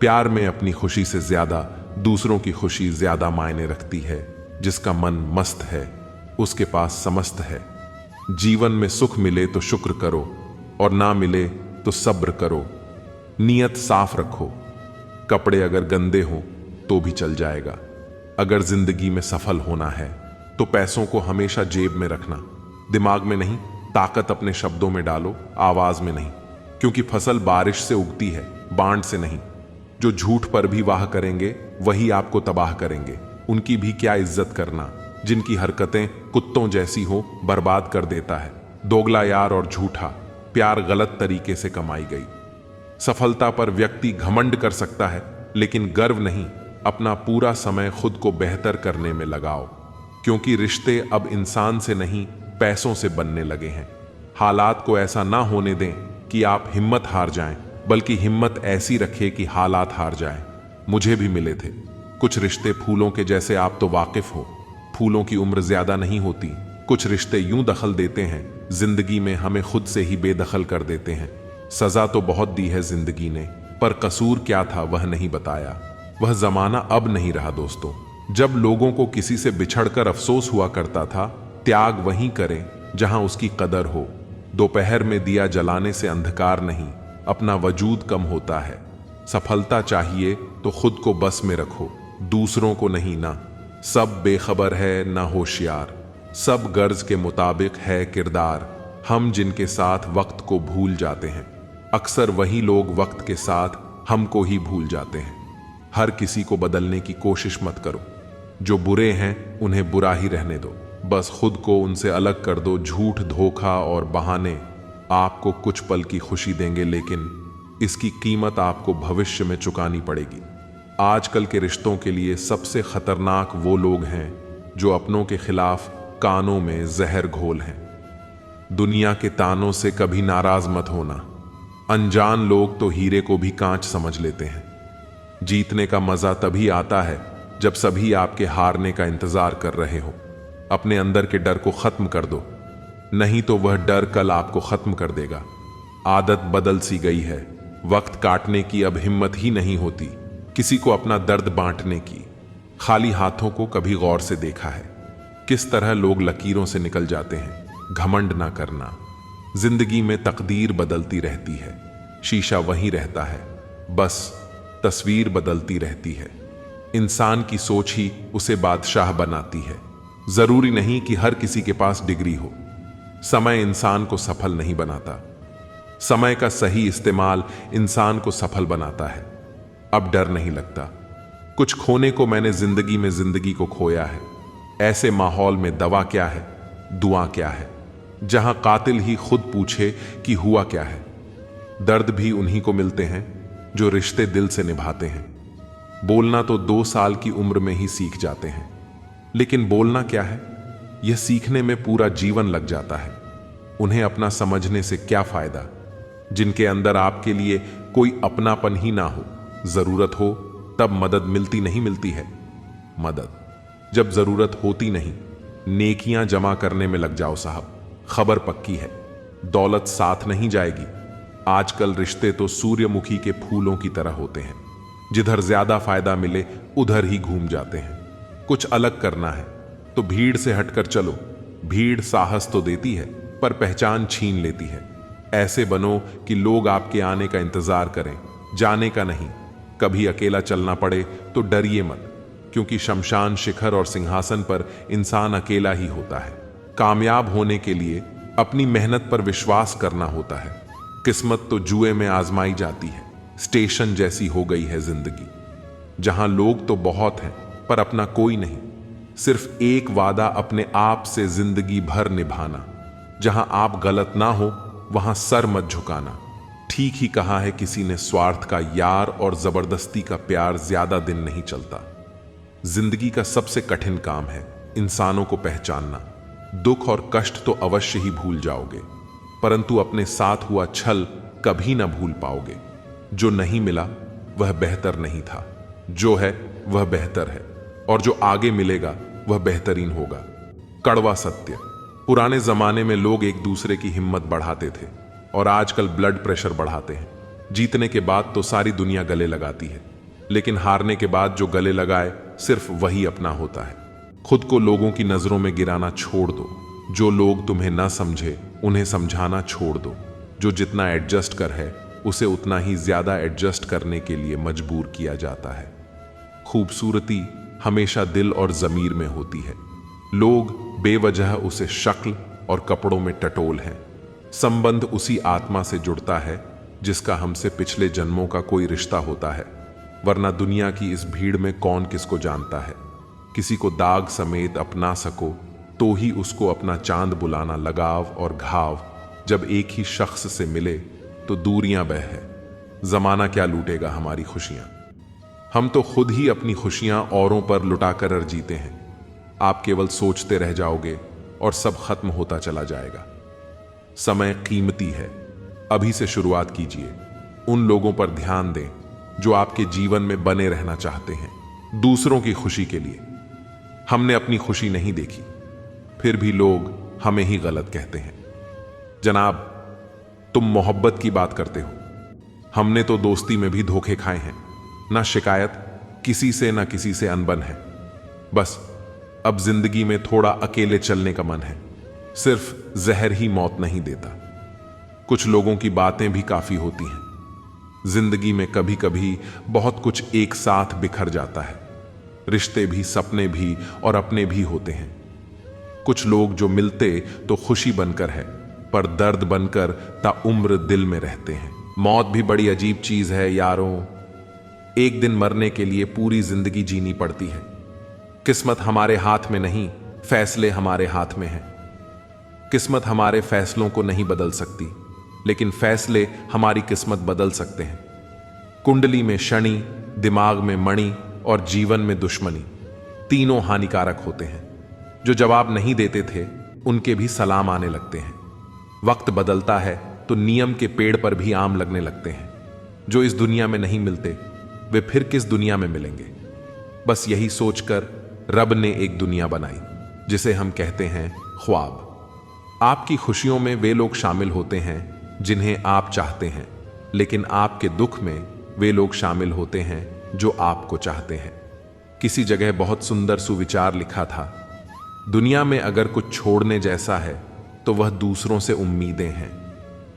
प्यार में अपनी खुशी से ज्यादा दूसरों की खुशी ज्यादा मायने रखती है। जिसका मन मस्त है उसके पास समस्त है। जीवन में सुख मिले तो शुक्र करो, और ना मिले तो सब्र करो। नियत साफ रखो, कपड़े अगर गंदे हों तो भी चल जाएगा। अगर जिंदगी में सफल होना है तो पैसों को हमेशा जेब में रखना, दिमाग में नहीं। ताकत अपने शब्दों में डालो, आवाज में नहीं, क्योंकि फसल बारिश से उगती है, बांड से नहीं। जो झूठ पर भी वाह करेंगे वही आपको तबाह करेंगे। उनकी भी क्या इज्जत करना, जिनकी हरकतें कुत्तों जैसी हो बर्बाद कर देता है। दोगला यार और झूठा प्यार गलत तरीके से कमाई गई। सफलता पर व्यक्ति घमंड कर सकता है, लेकिन गर्व नहीं। अपना पूरा समय खुद को बेहतर करने में लगाओ, क्योंकि रिश्ते अब इंसान से नहीं पैसों से बनने लगे हैं। हालात को ऐसा ना होने दें कि आप हिम्मत हार जाएं, बल्कि हिम्मत ऐसी रखें कि हालात हार जाएं। मुझे भी मिले थे कुछ रिश्ते फूलों के जैसे, आप तो वाकिफ हो। फूलों की उम्र ज्यादा नहीं होती। कुछ रिश्ते यूं दखल देते हैं जिंदगी में, हमें खुद से ही बेदखल कर देते हैं। सजा तो बहुत दी है जिंदगी ने, पर कसूर क्या था वह नहीं बताया। वह जमाना अब नहीं रहा दोस्तों, जब लोगों को किसी से बिछड़कर अफसोस हुआ करता था। त्याग वहीं करें जहां उसकी कदर हो। दोपहर में दिया जलाने से अंधकार नहीं, अपना वजूद कम होता है। सफलता चाहिए तो खुद को बस में रखो, दूसरों को नहीं ना। सब बेखबर है ना होशियार, सब गर्ज के मुताबिक है किरदार। हम जिनके साथ वक्त को भूल जाते हैं, अक्सर वही लोग वक्त के साथ हमको ही भूल जाते हैं। हर किसी को बदलने की कोशिश मत करो। जो बुरे हैं उन्हें बुरा ही रहने दो। बस खुद को उनसे अलग कर दो। झूठ, धोखा और बहाने आपको कुछ पल की खुशी देंगे, लेकिन इसकी कीमत आपको भविष्य में चुकानी पड़ेगी। आजकल के रिश्तों के लिए सबसे खतरनाक वो लोग हैं जो अपनों के खिलाफ कानों में जहर घोल हैं। दुनिया के तानों से कभी नाराज मत होना। अनजान लोग तो हीरे को भी कांच समझ लेते हैं। जीतने का मजा तभी आता है जब सभी आपके हारने का इंतजार कर रहे हो। अपने अंदर के डर को खत्म कर दो, नहीं तो वह डर कल आपको खत्म कर देगा। आदत बदल सी गई है। वक्त काटने की अब हिम्मत ही नहीं होती, किसी को अपना दर्द बांटने की। खाली हाथों को कभी गौर से देखा है किस तरह लोग लकीरों से निकल जाते हैं। घमंड ना करना। जिंदगी में तकदीर बदलती रहती है, शीशा वहीं रहता है, बस तस्वीर बदलती रहती है। इंसान की सोच ही उसे बादशाह बनाती है। जरूरी नहीं कि हर किसी के पास डिग्री हो। समय इंसान को सफल नहीं बनाता, समय का सही इस्तेमाल इंसान को सफल बनाता है। अब डर नहीं लगता। कुछ खोने को मैंने जिंदगी में जिंदगी को खोया है। ऐसे माहौल में दवा क्या है, दुआ क्या है, जहां कातिल ही खुद पूछे कि हुआ क्या है। दर्द भी उन्हीं को मिलते हैं जो रिश्ते दिल से निभाते हैं। बोलना तो 2 साल की उम्र में ही सीख जाते हैं, लेकिन बोलना क्या है, यह सीखने में पूरा जीवन लग जाता है। उन्हें अपना समझने से क्या फायदा जिनके अंदर आपके लिए कोई अपनापन ही ना हो। जरूरत हो तब मदद मिलती नहीं मिलती है। मदद जब जरूरत होती नहीं। नेकियां जमा करने में लग जाओ साहब, खबर पक्की है, दौलत साथ नहीं जाएगी। आजकल रिश्ते तो सूर्यमुखी के फूलों की तरह होते हैं, जिधर ज्यादा फायदा मिले उधर ही घूम जाते हैं। कुछ अलग करना है तो भीड़ से हटकर चलो। भीड़ साहस तो देती है पर पहचान छीन लेती है। ऐसे बनो कि लोग आपके आने का इंतजार करें, जाने का नहीं। कभी अकेला चलना पड़े तो डरिए मत, क्योंकि शमशान शिखर और सिंहासन पर इंसान अकेला ही होता है। कामयाब होने के लिए अपनी मेहनत पर विश्वास करना होता है। किस्मत तो जुए में आजमाई जाती है। स्टेशन जैसी हो गई है जिंदगी, जहां लोग तो बहुत हैं पर अपना कोई नहीं। सिर्फ एक वादा अपने आप से जिंदगी भर निभाना। जहां आप गलत ना हो वहां सर मत झुकाना। ठीक ही कहा है किसी ने, स्वार्थ का यार और जबरदस्ती का प्यार ज्यादा दिन नहीं चलता। जिंदगी का सबसे कठिन काम है इंसानों को पहचानना। दुख और कष्ट तो अवश्य ही भूल जाओगे, परंतु अपने साथ हुआ छल कभी ना भूल पाओगे। जो नहीं मिला वह बेहतर नहीं था, जो है वह बेहतर है, और जो आगे मिलेगा वह बेहतरीन होगा। कड़वा सत्य। पुराने जमाने में लोग एक दूसरे की हिम्मत बढ़ाते थे और आजकल ब्लड प्रेशर बढ़ाते हैं। जीतने के बाद तो सारी दुनिया गले लगाती है, लेकिन हारने के बाद जो गले लगाए सिर्फ वही अपना होता है। खुद को लोगों की नजरों में गिराना छोड़ दो। जो लोग तुम्हें ना समझे उन्हें समझाना छोड़ दो। जो जितना एडजस्ट कर है उसे उतना ही ज्यादा एडजस्ट करने के लिए मजबूर किया जाता है। खूबसूरती हमेशा दिल और जमीर में होती है। लोग बेवजह उसे शक्ल और कपड़ों में टटोल हैं। संबंध उसी आत्मा से जुड़ता है जिसका हमसे पिछले जन्मों का कोई रिश्ता होता है, वरना दुनिया की इस भीड़ में कौन किसको जानता है। किसी को दाग समेत अपना सको तो ही उसको अपना चांद बुलाना। लगाव और घाव जब एक ही शख्स से मिले तो दूरियां बह है। जमाना क्या लूटेगा हमारी खुशियां। हम तो खुद ही अपनी खुशियां औरों पर लुटाकर जीते हैं। आप केवल सोचते रह जाओगे और सब खत्म होता चला जाएगा। समय कीमती है, अभी से शुरुआत कीजिए। उन लोगों पर ध्यान दें जो आपके जीवन में बने रहना चाहते हैं, दूसरों की खुशी के लिए। हमने अपनी खुशी नहीं देखी, फिर भी लोग हमें ही गलत कहते हैं। जनाब, तुम मोहब्बत की बात करते हो, हमने तो दोस्ती में भी धोखे खाए हैं। ना शिकायत किसी से, ना किसी से अनबन है। बस अब जिंदगी में थोड़ा अकेले चलने का मन है। सिर्फ जहर ही मौत नहीं देता। कुछ लोगों की बातें भी काफी होती हैं। जिंदगी में कभी कभी बहुत कुछ एक साथ बिखर जाता है। रिश्ते भी, सपने भी और अपने भी होते हैं। कुछ लोग जो मिलते तो खुशी बनकर है, पर दर्द बनकर ताउम्र दिल में रहते हैं। मौत भी बड़ी अजीब चीज है यारों। एक दिन मरने के लिए पूरी जिंदगी जीनी पड़ती है। किस्मत हमारे हाथ में नहीं, फैसले हमारे हाथ में हैं। किस्मत हमारे फैसलों को नहीं बदल सकती, लेकिन फैसले हमारी किस्मत बदल सकते हैं। कुंडली में शनि, दिमाग में मणि और जीवन में दुश्मनी, तीनों हानिकारक होते हैं। जो जवाब नहीं देते थे उनके भी सलाम आने लगते हैं। वक्त बदलता है तो नियम के पेड़ पर भी आम लगने लगते हैं। जो इस दुनिया में नहीं मिलते वे फिर किस दुनिया में मिलेंगे। बस यही सोचकर रब ने एक दुनिया बनाई जिसे हम कहते हैं ख्वाब। आपकी खुशियों में वे लोग शामिल होते हैं जिन्हें आप चाहते हैं, लेकिन आपके दुख में वे लोग शामिल होते हैं जो आपको चाहते हैं। किसी जगह बहुत सुंदर सुविचार लिखा था, दुनिया में अगर कुछ छोड़ने जैसा है तो वह दूसरों से उम्मीदें हैं।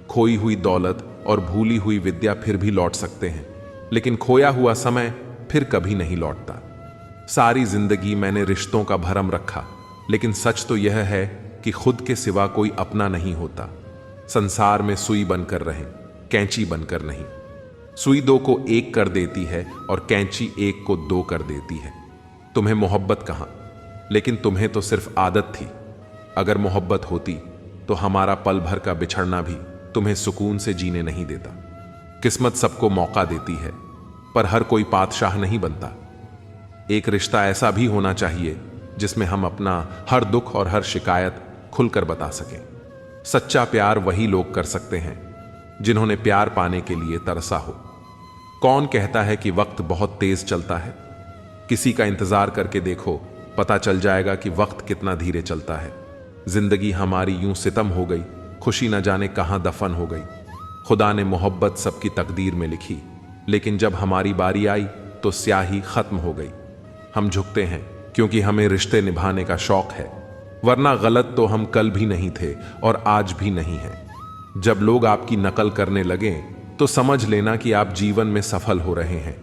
खोई हुई दौलत और भूली हुई विद्या फिर भी लौट सकते हैं, लेकिन खोया हुआ समय फिर कभी नहीं लौटता। सारी जिंदगी मैंने रिश्तों का भरम रखा, लेकिन सच तो यह है कि खुद के सिवा कोई अपना नहीं होता। संसार में सुई बनकर रहें, कैंची बनकर नहीं। सुई दो को एक कर देती है और कैंची एक को दो कर देती है। तुम्हें मोहब्बत कहां, लेकिन तुम्हें तो सिर्फ आदत थी। अगर मोहब्बत होती तो हमारा पल भर का बिछड़ना भी तुम्हें सुकून से जीने नहीं देता। किस्मत सबको मौका देती है, पर हर कोई बादशाह नहीं बनता। एक रिश्ता ऐसा भी होना चाहिए जिसमें हम अपना हर दुख और हर शिकायत खुलकर बता सकें। सच्चा प्यार वही लोग कर सकते हैं जिन्होंने प्यार पाने के लिए तरसा हो। कौन कहता है कि वक्त बहुत तेज चलता है? किसी का इंतजार करके देखो, पता चल जाएगा कि वक्त कितना धीरे चलता है। जिंदगी हमारी यूं सितम हो गई, खुशी न जाने कहां दफन हो गई। खुदा ने मोहब्बत सबकी तकदीर में लिखी, लेकिन जब हमारी बारी आई तो स्याही खत्म हो गई। हम झुकते हैं क्योंकि हमें रिश्ते निभाने का शौक है, वरना गलत तो हम कल भी नहीं थे और आज भी नहीं हैं। जब लोग आपकी नकल करने लगे तो समझ लेना कि आप जीवन में सफल हो रहे हैं।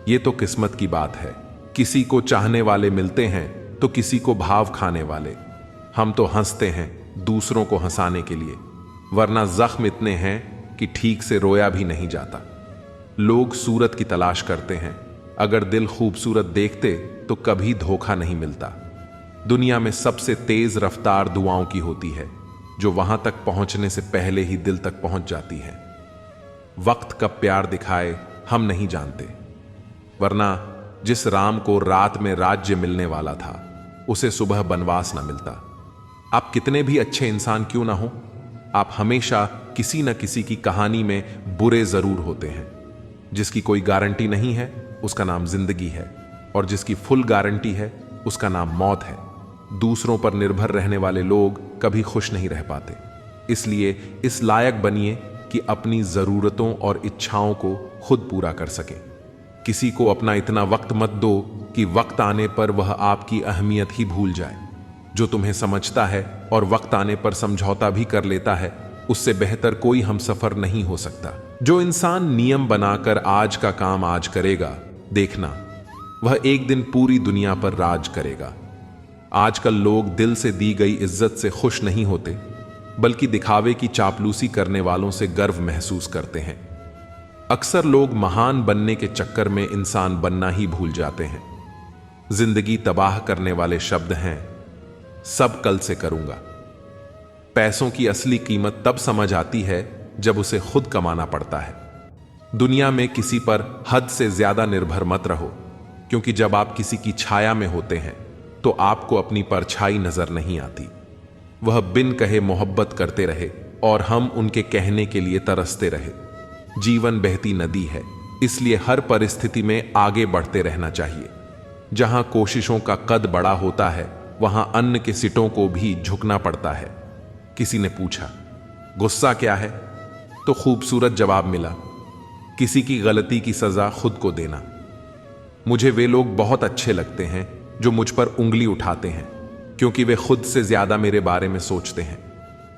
ये तो किस्मत की बात है। किसी को चाहने वाले मिलते हैं तो किसी को भाव खाने वाले। हम तो हंसते हैं दूसरों को हंसाने के लिए, वरना जख्म इतने हैं कि ठीक से रोया भी नहीं जाता। लोग सूरत की तलाश करते हैं, अगर दिल खूबसूरत देखते तो कभी धोखा नहीं मिलता। दुनिया में सबसे तेज रफ्तार दुआओं की होती है, जो वहां तक पहुंचने से पहले ही दिल तक पहुंच जाती है। वक्त कब प्यार दिखाए हम नहीं जानते, वरना जिस राम को रात में राज्य मिलने वाला था उसे सुबह बनवास ना मिलता। आप कितने भी अच्छे इंसान क्यों ना हो, आप हमेशा किसी न किसी की कहानी में बुरे जरूर होते हैं। जिसकी कोई गारंटी नहीं है उसका नाम जिंदगी है, और जिसकी फुल गारंटी है उसका नाम मौत है। दूसरों पर निर्भर रहने वाले लोग कभी खुश नहीं रह पाते। इसलिए इस लायक बनिए कि अपनी जरूरतों और इच्छाओं को खुद पूरा कर सके। किसी को अपना इतना वक्त मत दो कि वक्त आने पर वह आपकी अहमियत ही भूल जाए। जो तुम्हें समझता है और वक्त आने पर समझौता भी कर लेता है, उससे बेहतर कोई हमसफर नहीं हो सकता। जो इंसान नियम बनाकर आज का काम आज करेगा, देखना वह एक दिन पूरी दुनिया पर राज करेगा। आजकल लोग दिल से दी गई इज्जत से खुश नहीं होते, बल्कि दिखावे की चापलूसी करने वालों से गर्व महसूस करते हैं। अक्सर लोग महान बनने के चक्कर में इंसान बनना ही भूल जाते हैं। जिंदगी तबाह करने वाले शब्द हैं, सब कल से करूंगा। पैसों की असली कीमत तब समझ आती है जब उसे खुद कमाना पड़ता है। दुनिया में किसी पर हद से ज्यादा निर्भर मत रहो, क्योंकि जब आप किसी की छाया में होते हैं तो आपको अपनी परछाई नजर नहीं आती। वह बिन कहे मोहब्बत करते रहे और हम उनके कहने के लिए तरसते रहे। जीवन बहती नदी है, इसलिए हर परिस्थिति में आगे बढ़ते रहना चाहिए। जहां कोशिशों का कद बड़ा होता है, वहां अन्न के सिटों को भी झुकना पड़ता है। किसी ने पूछा, गुस्सा क्या है? तो खूबसूरत जवाब मिला, किसी की गलती की सजा खुद को देना। मुझे वे लोग बहुत अच्छे लगते हैं जो मुझ पर उंगली उठाते हैं, क्योंकि वे खुद से ज्यादा मेरे बारे में सोचते हैं।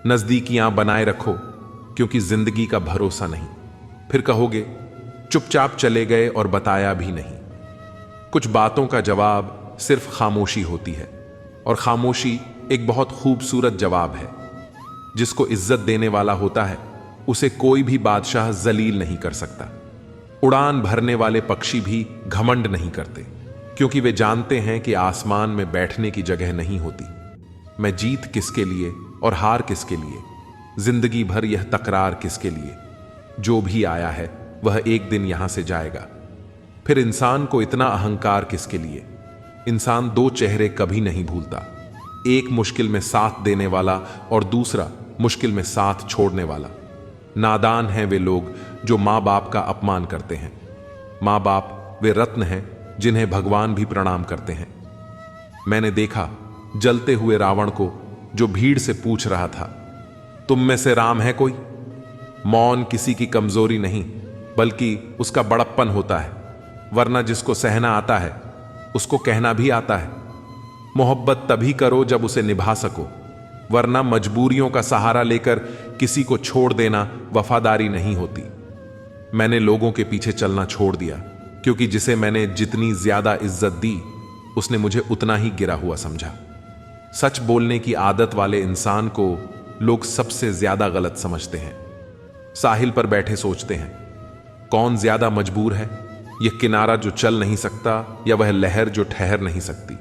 नजदीकियां बनाए रखो, क्योंकि जिंदगी का भरोसा नहीं। फिर कहोगे चुपचाप चले गए और बताया भी नहीं। कुछ बातों का जवाब सिर्फ खामोशी होती है, और खामोशी एक बहुत खूबसूरत जवाब है। जिसको इज्जत देने वाला होता है उसे कोई भी बादशाह जलील नहीं कर सकता। उड़ान भरने वाले पक्षी भी घमंड नहीं करते, क्योंकि वे जानते हैं कि आसमान में बैठने की जगह नहीं होती। मैं जीत किसके लिए और हार किसके लिए, जिंदगी भर यह तकरार किसके लिए। जो भी आया है वह एक दिन यहां से जाएगा। फिर इंसान को इतना अहंकार किसके लिए। इंसान दो चेहरे कभी नहीं भूलता, एक मुश्किल में साथ देने वाला और दूसरा मुश्किल में साथ छोड़ने वाला। नादान हैं वे लोग जो माँ बाप का अपमान करते हैं। माँ बाप वे रत्न हैं जिन्हें भगवान भी प्रणाम करते हैं। मैंने देखा जलते हुए रावण को जो भीड़ से पूछ रहा था, तुम में से राम है कोई। मौन किसी की कमजोरी नहीं बल्कि उसका बड़प्पन होता है, वरना जिसको सहना आता है उसको कहना भी आता है। मोहब्बत तभी करो जब उसे निभा सको, वरना मजबूरियों का सहारा लेकर किसी को छोड़ देना वफादारी नहीं होती। मैंने लोगों के पीछे चलना छोड़ दिया, क्योंकि जिसे मैंने जितनी ज्यादा इज्जत दी उसने मुझे उतना ही गिरा हुआ समझा। सच बोलने की आदत वाले इंसान को लोग सबसे ज्यादा गलत समझते हैं। साहिल पर बैठे सोचते हैं, कौन ज्यादा मजबूर है, यह किनारा जो चल नहीं सकता या वह लहर जो ठहर नहीं सकती।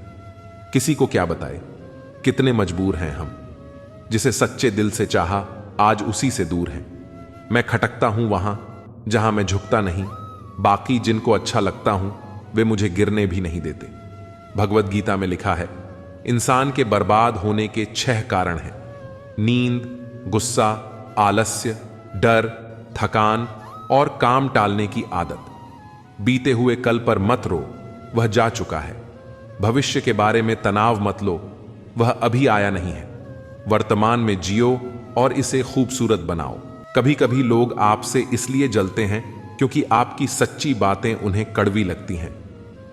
किसी को क्या बताए कितने मजबूर हैं हम। जिसे सच्चे दिल से चाहा आज उसी से दूर हैं। मैं खटकता हूं वहां जहां मैं झुकता नहीं, बाकी जिनको अच्छा लगता हूं वे मुझे गिरने भी नहीं देते। भगवत गीता में लिखा है, इंसान के बर्बाद होने के 6 कारण हैं: नींद, गुस्सा, आलस्य, डर, थकान और काम टालने की आदत। बीते हुए कल पर मत रो, वह जा चुका है। भविष्य के बारे में तनाव मत लो, वह अभी आया नहीं है। वर्तमान में जियो और इसे खूबसूरत बनाओ। कभी कभी लोग आपसे इसलिए जलते हैं क्योंकि आपकी सच्ची बातें उन्हें कड़वी लगती हैं।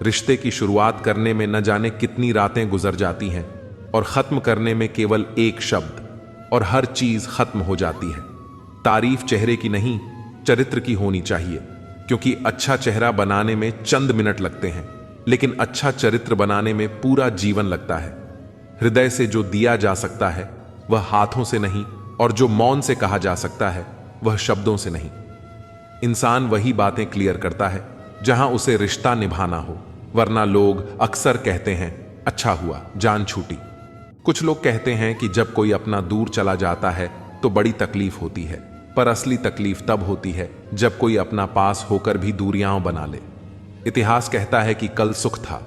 रिश्ते की शुरुआत करने में न जाने कितनी रातें गुजर जाती हैं और खत्म करने में केवल एक शब्द और हर चीज खत्म हो जाती है। तारीफ चेहरे की नहीं, चरित्र की होनी चाहिए, क्योंकि अच्छा चेहरा बनाने में चंद मिनट लगते हैं, लेकिन अच्छा चरित्र बनाने में पूरा जीवन लगता है। हृदय से जो दिया जा सकता है वह हाथों से नहीं, और जो मौन से कहा जा सकता है वह शब्दों से नहीं। इंसान वही बातें क्लियर करता है जहां उसे रिश्ता निभाना हो, वरना लोग अक्सर कहते हैं, अच्छा हुआ जान छूटी। कुछ लोग कहते हैं कि जब कोई अपना दूर चला जाता है तो बड़ी तकलीफ होती है, पर असली तकलीफ तब होती है जब कोई अपना पास होकर भी दूरियां बना ले। इतिहास कहता है कि कल सुख था,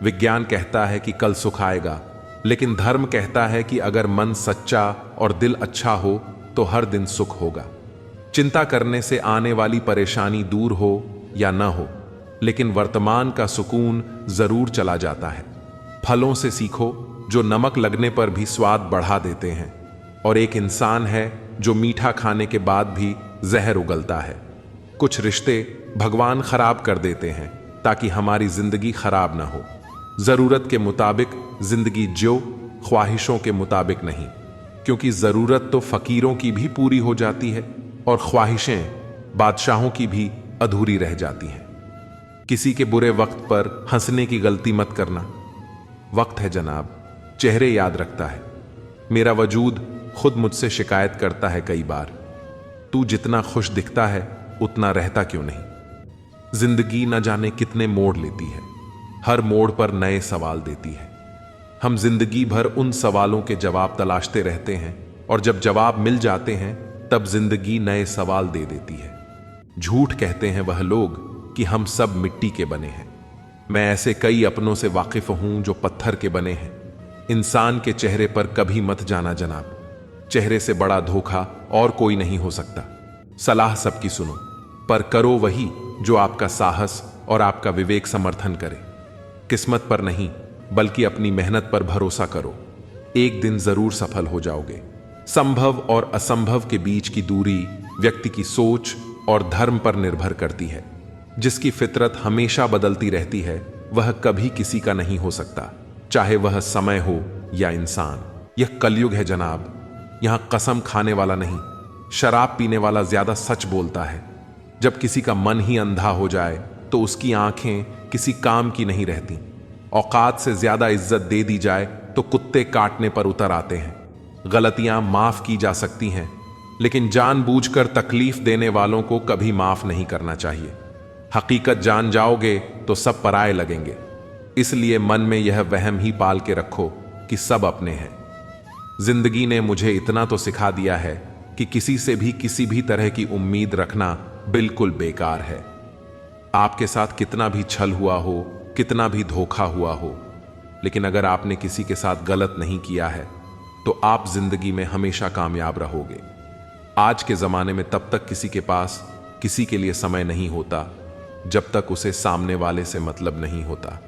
विज्ञान कहता है कि कल सुख आएगा, लेकिन धर्म कहता है कि अगर मन सच्चा और दिल अच्छा हो तो हर दिन सुख होगा। चिंता करने से आने वाली परेशानी दूर हो या न हो, लेकिन वर्तमान का सुकून जरूर चला जाता है। फलों से सीखो जो नमक लगने पर भी स्वाद बढ़ा देते हैं, और एक इंसान है जो मीठा खाने के बाद भी जहर उगलता है। कुछ रिश्ते भगवान खराब कर देते हैं ताकि हमारी जिंदगी खराब ना हो। जरूरत के मुताबिक जिंदगी जो, ख्वाहिशों के मुताबिक नहीं, क्योंकि जरूरत तो फकीरों की भी पूरी हो जाती है और ख्वाहिशें बादशाहों की भी अधूरी रह जाती हैं। किसी के बुरे वक्त पर हंसने की गलती मत करना। वक्त है जनाब, चेहरे याद रखता है। मेरा वजूद खुद मुझसे शिकायत करता है कई बार, तू जितना खुश दिखता है उतना रहता क्यों नहीं। जिंदगी न जाने कितने मोड़ लेती है, हर मोड़ पर नए सवाल देती है। हम जिंदगी भर उन सवालों के जवाब तलाशते रहते हैं, और जब जवाब मिल जाते हैं तब जिंदगी नए सवाल दे देती है। झूठ कहते हैं वह लोग कि हम सब मिट्टी के बने हैं। मैं ऐसे कई अपनों से वाकिफ हूं जो पत्थर के बने हैं। इंसान के चेहरे पर कभी मत जाना जनाब, चेहरे से बड़ा धोखा और कोई नहीं हो सकता। सलाह सबकी सुनो, पर करो वही जो आपका साहस और आपका विवेक समर्थन करे। किस्मत पर नहीं बल्कि अपनी मेहनत पर भरोसा करो, एक दिन जरूर सफल हो जाओगे। संभव और असंभव के बीच की दूरी व्यक्ति की सोच और धर्म पर निर्भर करती है। जिसकी फितरत हमेशा बदलती रहती है वह कभी किसी का नहीं हो सकता, चाहे वह समय हो या इंसान। यह कलयुग है जनाब, यहां कसम खाने वाला नहीं, शराब पीने वाला ज्यादा सच बोलता है। जब किसी का मन ही अंधा हो जाए तो उसकी आंखें किसी काम की नहीं रहती। औकात से ज्यादा इज्जत दे दी जाए तो कुत्ते काटने पर उतर आते हैं। गलतियां माफ की जा सकती हैं, लेकिन जानबूझकर तकलीफ देने वालों को कभी माफ नहीं करना चाहिए। हकीकत जान जाओगे तो सब पराये लगेंगे, इसलिए मन में यह वहम ही पाल के रखो कि सब अपने हैं। जिंदगी ने मुझे इतना तो सिखा दिया है कि किसी से भी किसी भी तरह की उम्मीद रखना बिल्कुल बेकार है। आपके साथ कितना भी छल हुआ हो, कितना भी धोखा हुआ हो, लेकिन अगर आपने किसी के साथ गलत नहीं किया है तो आप जिंदगी में हमेशा कामयाब रहोगे। आज के जमाने में तब तक किसी के पास किसी के लिए समय नहीं होता जब तक उसे सामने वाले से मतलब नहीं होता।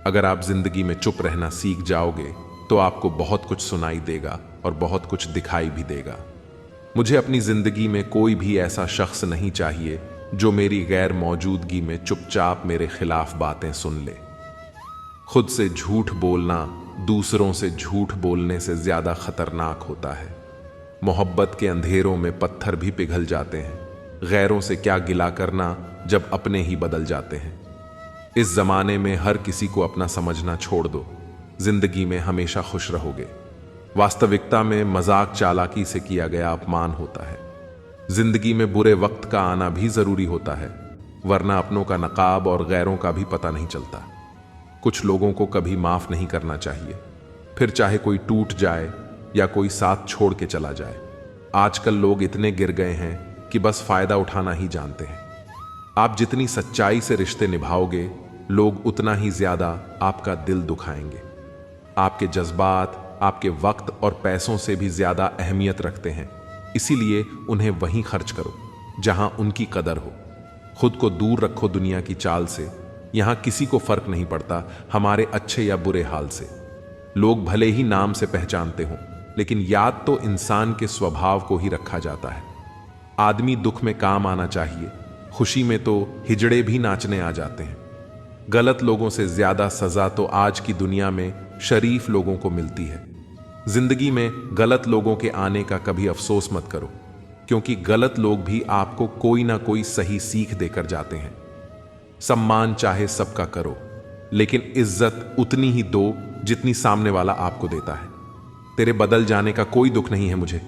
अगर आप जिंदगी में चुप रहना सीख जाओगे तो आपको बहुत कुछ सुनाई देगा और बहुत कुछ दिखाई भी देगा। मुझे अपनी जिंदगी में कोई भी ऐसा शख्स नहीं चाहिए जो मेरी गैर मौजूदगी में चुपचाप मेरे खिलाफ बातें सुन ले। खुद से झूठ बोलना दूसरों से झूठ बोलने से ज्यादा खतरनाक होता है। मोहब्बत के अंधेरों में पत्थर भी पिघल जाते हैं। गैरों से क्या गिला करना जब अपने ही बदल जाते हैं। इस जमाने में हर किसी को अपना समझना छोड़ दो, जिंदगी में हमेशा खुश रहोगे। वास्तविकता में मजाक चालाकी से किया गया अपमान होता है। जिंदगी में बुरे वक्त का आना भी जरूरी होता है, वरना अपनों का नकाब और गैरों का भी पता नहीं चलता। कुछ लोगों को कभी माफ नहीं करना चाहिए, फिर चाहे कोई टूट जाए या कोई साथ छोड़ के चला जाए। आजकल लोग इतने गिर गए हैं कि बस फायदा उठाना ही जानते हैं। आप जितनी सच्चाई से रिश्ते निभाओगे, लोग उतना ही ज्यादा आपका दिल दुखाएंगे। आपके जज्बात आपके वक्त और पैसों से भी ज्यादा अहमियत रखते हैं, इसीलिए उन्हें वहीं खर्च करो जहां उनकी कदर हो। खुद को दूर रखो दुनिया की चाल से। यहां किसी को फर्क नहीं पड़ता हमारे अच्छे या बुरे हाल से। लोग भले ही नाम से पहचानते हों, लेकिन याद तो इंसान के स्वभाव को ही रखा जाता है। आदमी दुख में काम आना चाहिए, खुशी में तो हिजड़े भी नाचने आ जाते हैं। गलत लोगों से ज्यादा सजा तो आज की दुनिया में शरीफ लोगों को मिलती है। जिंदगी में गलत लोगों के आने का कभी अफसोस मत करो, क्योंकि गलत लोग भी आपको कोई ना कोई सही सीख देकर जाते हैं। सम्मान चाहे सबका करो, लेकिन इज्जत उतनी ही दो जितनी सामने वाला आपको देता है। तेरे बदल जाने का कोई दुख नहीं है मुझे,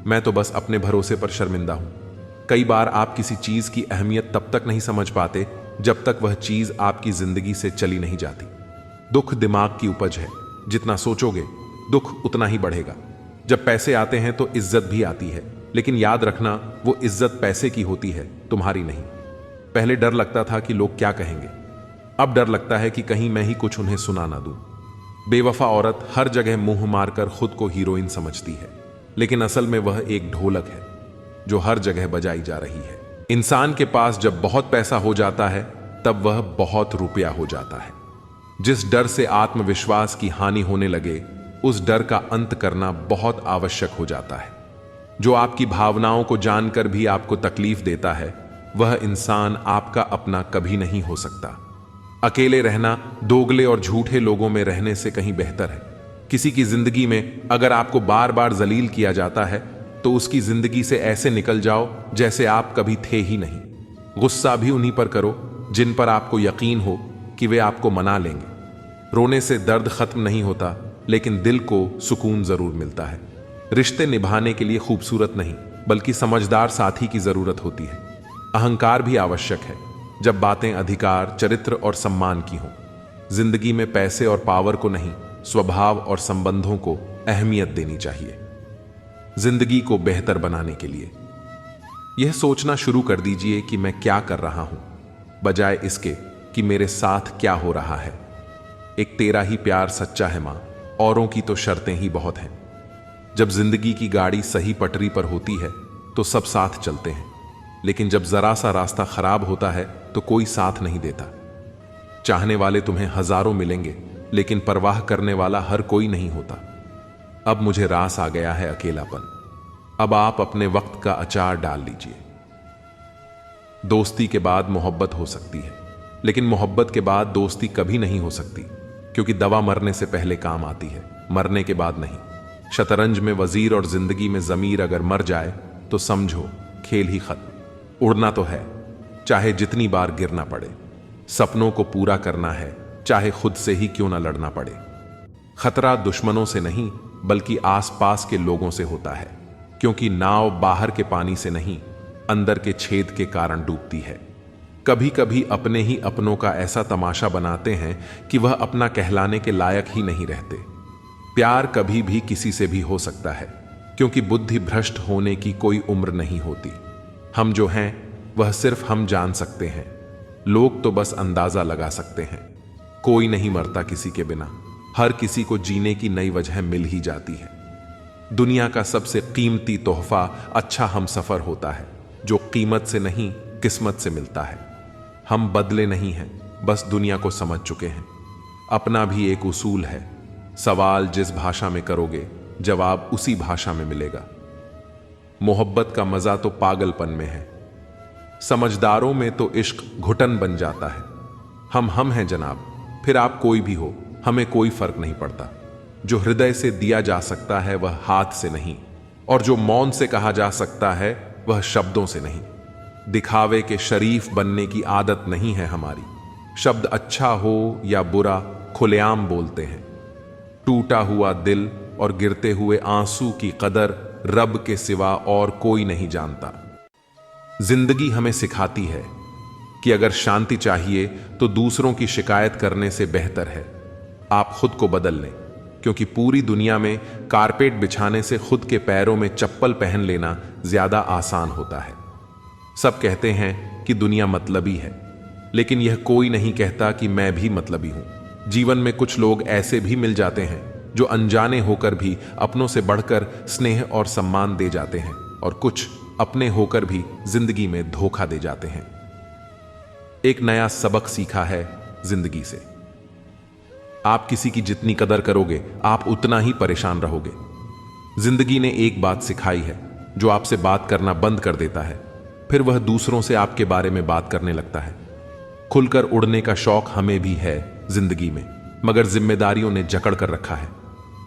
मैं तो बस अपने भरोसे पर शर्मिंदा हूं। कई बार आप किसी चीज की अहमियत तब तक नहीं समझ पाते जब तक वह चीज आपकी जिंदगी से चली नहीं जाती। दुख दिमाग की उपज है, जितना सोचोगे दुख उतना ही बढ़ेगा। जब पैसे आते हैं तो इज्जत भी आती है, लेकिन याद रखना वो इज्जत पैसे की होती है, तुम्हारी नहीं। पहले डर लगता था कि लोग क्या कहेंगे, अब डर लगता है कि कहीं मैं ही कुछ उन्हें सुना ना दूं। बेवफा औरत हर जगह मुंह मारकर खुद को हीरोइन समझती है, लेकिन असल में वह एक ढोलक है जो हर जगह बजाई जा रही है। इंसान के पास जब बहुत पैसा हो जाता है तब वह बहुत रुपया हो जाता है। जिस डर से आत्मविश्वास की हानि होने लगे, उस डर का अंत करना बहुत आवश्यक हो जाता है। जो आपकी भावनाओं को जानकर भी आपको तकलीफ देता है, वह इंसान आपका अपना कभी नहीं हो सकता। अकेले रहना दोगले और झूठे लोगों में रहने से कहीं बेहतर है। किसी की जिंदगी में अगर आपको बार बार जलील किया जाता है तो उसकी जिंदगी से ऐसे निकल जाओ जैसे आप कभी थे ही नहीं। गुस्सा भी उन्हीं पर करो जिन पर आपको यकीन हो कि वे आपको मना लेंगे। रोने से दर्द खत्म नहीं होता, लेकिन दिल को सुकून जरूर मिलता है। रिश्ते निभाने के लिए खूबसूरत नहीं बल्कि समझदार साथी की जरूरत होती है। अहंकार भी आवश्यक है जब बातें अधिकार, चरित्र और सम्मान की हों। जिंदगी में पैसे और पावर को नहीं, स्वभाव और संबंधों को अहमियत देनी चाहिए। जिंदगी को बेहतर बनाने के लिए यह सोचना शुरू कर दीजिए कि मैं क्या कर रहा हूं, बजाय इसके कि मेरे साथ क्या हो रहा है। एक तेरा ही प्यार सच्चा है मां, औरों की तो शर्तें ही बहुत हैं। जब जिंदगी की गाड़ी सही पटरी पर होती है तो सब साथ चलते हैं, लेकिन जब जरा सा रास्ता खराब होता है तो कोई साथ नहीं देता। चाहने वाले तुम्हें हजारों मिलेंगे, लेकिन परवाह करने वाला हर कोई नहीं होता। अब मुझे रास आ गया है अकेलापन। अब आप अपने वक्त का अचार डाल लीजिए। दोस्ती के बाद मोहब्बत हो सकती है, लेकिन मोहब्बत के बाद दोस्ती कभी नहीं हो सकती, क्योंकि दवा मरने से पहले काम आती है, मरने के बाद नहीं। शतरंज में वजीर और जिंदगी में जमीर अगर मर जाए तो समझो खेल ही खत्म। उड़ना तो है, चाहे जितनी बार गिरना पड़े। सपनों को पूरा करना है, चाहे खुद से ही क्यों ना लड़ना पड़े। खतरा दुश्मनों से नहीं बल्कि आसपास के लोगों से होता है, क्योंकि नाव बाहर के पानी से नहीं, अंदर के छेद के कारण डूबती है। कभी कभी अपने ही अपनों का ऐसा तमाशा बनाते हैं कि वह अपना कहलाने के लायक ही नहीं रहते। प्यार कभी भी किसी से भी हो सकता है, क्योंकि बुद्धि भ्रष्ट होने की कोई उम्र नहीं होती। हम जो हैं वह सिर्फ हम जान सकते हैं, लोग तो बस अंदाजा लगा सकते हैं। कोई नहीं मरता किसी के बिना, हर किसी को जीने की नई वजह मिल ही जाती है। दुनिया का सबसे कीमती तोहफा अच्छा हमसफर होता है, जो कीमत से नहीं किस्मत से मिलता है। हम बदले नहीं हैं, बस दुनिया को समझ चुके हैं। अपना भी एक उसूल है, सवाल जिस भाषा में करोगे जवाब उसी भाषा में मिलेगा। मोहब्बत का मजा तो पागलपन में है, समझदारों में तो इश्क घुटन बन जाता है। हम हैं जनाब, फिर आप कोई भी हो, हमें कोई फर्क नहीं पड़ता। जो हृदय से दिया जा सकता है वह हाथ से नहीं, और जो मौन से कहा जा सकता है वह शब्दों से नहीं। दिखावे के शरीफ बनने की आदत नहीं है हमारी। शब्द अच्छा हो या बुरा खुलेआम बोलते हैं। टूटा हुआ दिल और गिरते हुए आंसू की कदर रब के सिवा और कोई नहीं जानता। जिंदगी हमें सिखाती है कि अगर शांति चाहिए तो दूसरों की शिकायत करने से बेहतर है आप खुद को बदल लें, क्योंकि पूरी दुनिया में कारपेट बिछाने से खुद के पैरों में चप्पल पहन लेना ज्यादा आसान होता है। सब कहते हैं कि दुनिया मतलबी है, लेकिन यह कोई नहीं कहता कि मैं भी मतलबी हूं। जीवन में कुछ लोग ऐसे भी मिल जाते हैं जो अनजाने होकर भी अपनों से बढ़कर स्नेह और सम्मान दे जाते हैं, और कुछ अपने होकर भी जिंदगी में धोखा दे जाते हैं। एक नया सबक सीखा है जिंदगी से। आप किसी की जितनी कदर करोगे आप उतना ही परेशान रहोगे। जिंदगी ने एक बात सिखाई है, जो आपसे बात करना बंद कर देता है फिर वह दूसरों से आपके बारे में बात करने लगता है। खुलकर उड़ने का शौक हमें भी है जिंदगी में, मगर जिम्मेदारियों ने जकड़ कर रखा है।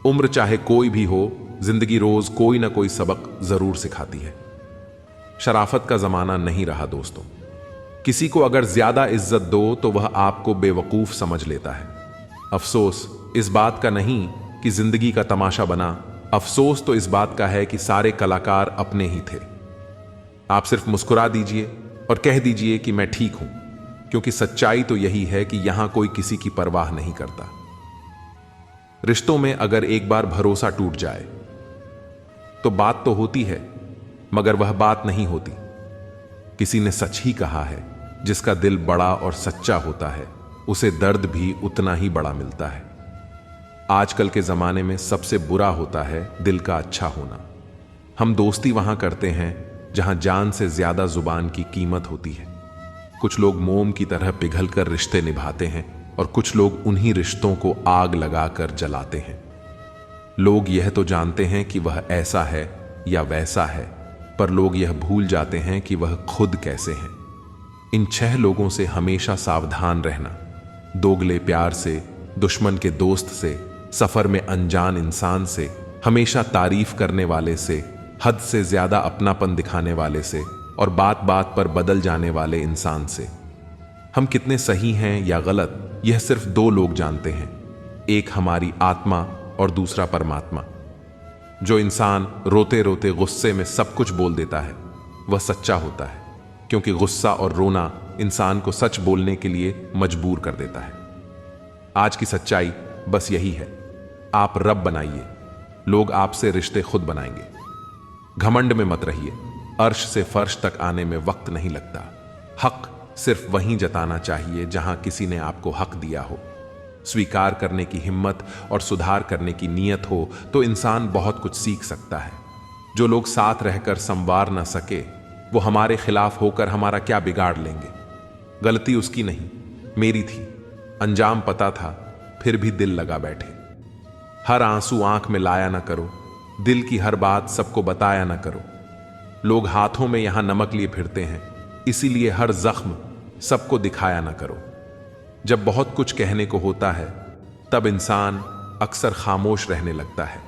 उम्र चाहे कोई भी हो, जिंदगी रोज कोई ना कोई सबक जरूर सिखाती है। शराफत का जमाना नहीं रहा दोस्तों। किसी को अगर ज्यादा इज्जत दो तो वह आपको बेवकूफ समझ लेता है। अफसोस इस बात का नहीं कि जिंदगी का तमाशा बना, अफसोस तो इस बात का है कि सारे कलाकार अपने ही थे। आप सिर्फ मुस्कुरा दीजिए और कह दीजिए कि मैं ठीक हूं, क्योंकि सच्चाई तो यही है कि यहां कोई किसी की परवाह नहीं करता। रिश्तों में अगर एक बार भरोसा टूट जाए तो बात तो होती है, मगर वह बात नहीं होती। किसी ने सच ही कहा है, जिसका दिल बड़ा और सच्चा होता है उसे दर्द भी उतना ही बड़ा मिलता है। आजकल के जमाने में सबसे बुरा होता है दिल का अच्छा होना। हम दोस्ती वहां करते हैं जहां जान से ज्यादा जुबान की कीमत होती है। कुछ लोग मोम की तरह पिघल कर रिश्ते निभाते हैं, और कुछ लोग उन्हीं रिश्तों को आग लगाकर जलाते हैं। लोग यह तो जानते हैं कि वह ऐसा है या वैसा है, पर लोग यह भूल जाते हैं कि वह खुद कैसे हैं। इन 6 लोगों से हमेशा सावधान रहना। दोगले प्यार से, दुश्मन के दोस्त से, सफर में अनजान इंसान से, हमेशा तारीफ करने वाले से, हद से ज्यादा अपनापन दिखाने वाले से, और बात बात पर बदल जाने वाले इंसान से। हम कितने सही हैं या गलत यह सिर्फ 2 लोग जानते हैं, एक हमारी आत्मा और दूसरा परमात्मा। जो इंसान रोते रोते गुस्से में सब कुछ बोल देता है वह सच्चा होता है, क्योंकि गुस्सा और रोना इंसान को सच बोलने के लिए मजबूर कर देता है। आज की सच्चाई बस यही है, आप रब बनाइए, लोग आपसे रिश्ते खुद बनाएंगे। घमंड में मत रहिए, अर्श से फर्श तक आने में वक्त नहीं लगता। हक सिर्फ वहीं जताना चाहिए जहां किसी ने आपको हक दिया हो। स्वीकार करने की हिम्मत और सुधार करने की नीयत हो तो इंसान बहुत कुछ सीख सकता है। जो लोग साथ रहकर संवार ना सके वो हमारे खिलाफ होकर हमारा क्या बिगाड़ लेंगे। गलती उसकी नहीं, मेरी थी। अंजाम पता था फिर भी दिल लगा बैठे। हर आंसू आंख में लाया ना करो, दिल की हर बात सबको बताया ना करो। लोग हाथों में यहां नमक लिए फिरते हैं, इसीलिए हर जख्म सबको दिखाया ना करो। जब बहुत कुछ कहने को होता है तब इंसान अक्सर खामोश रहने लगता है।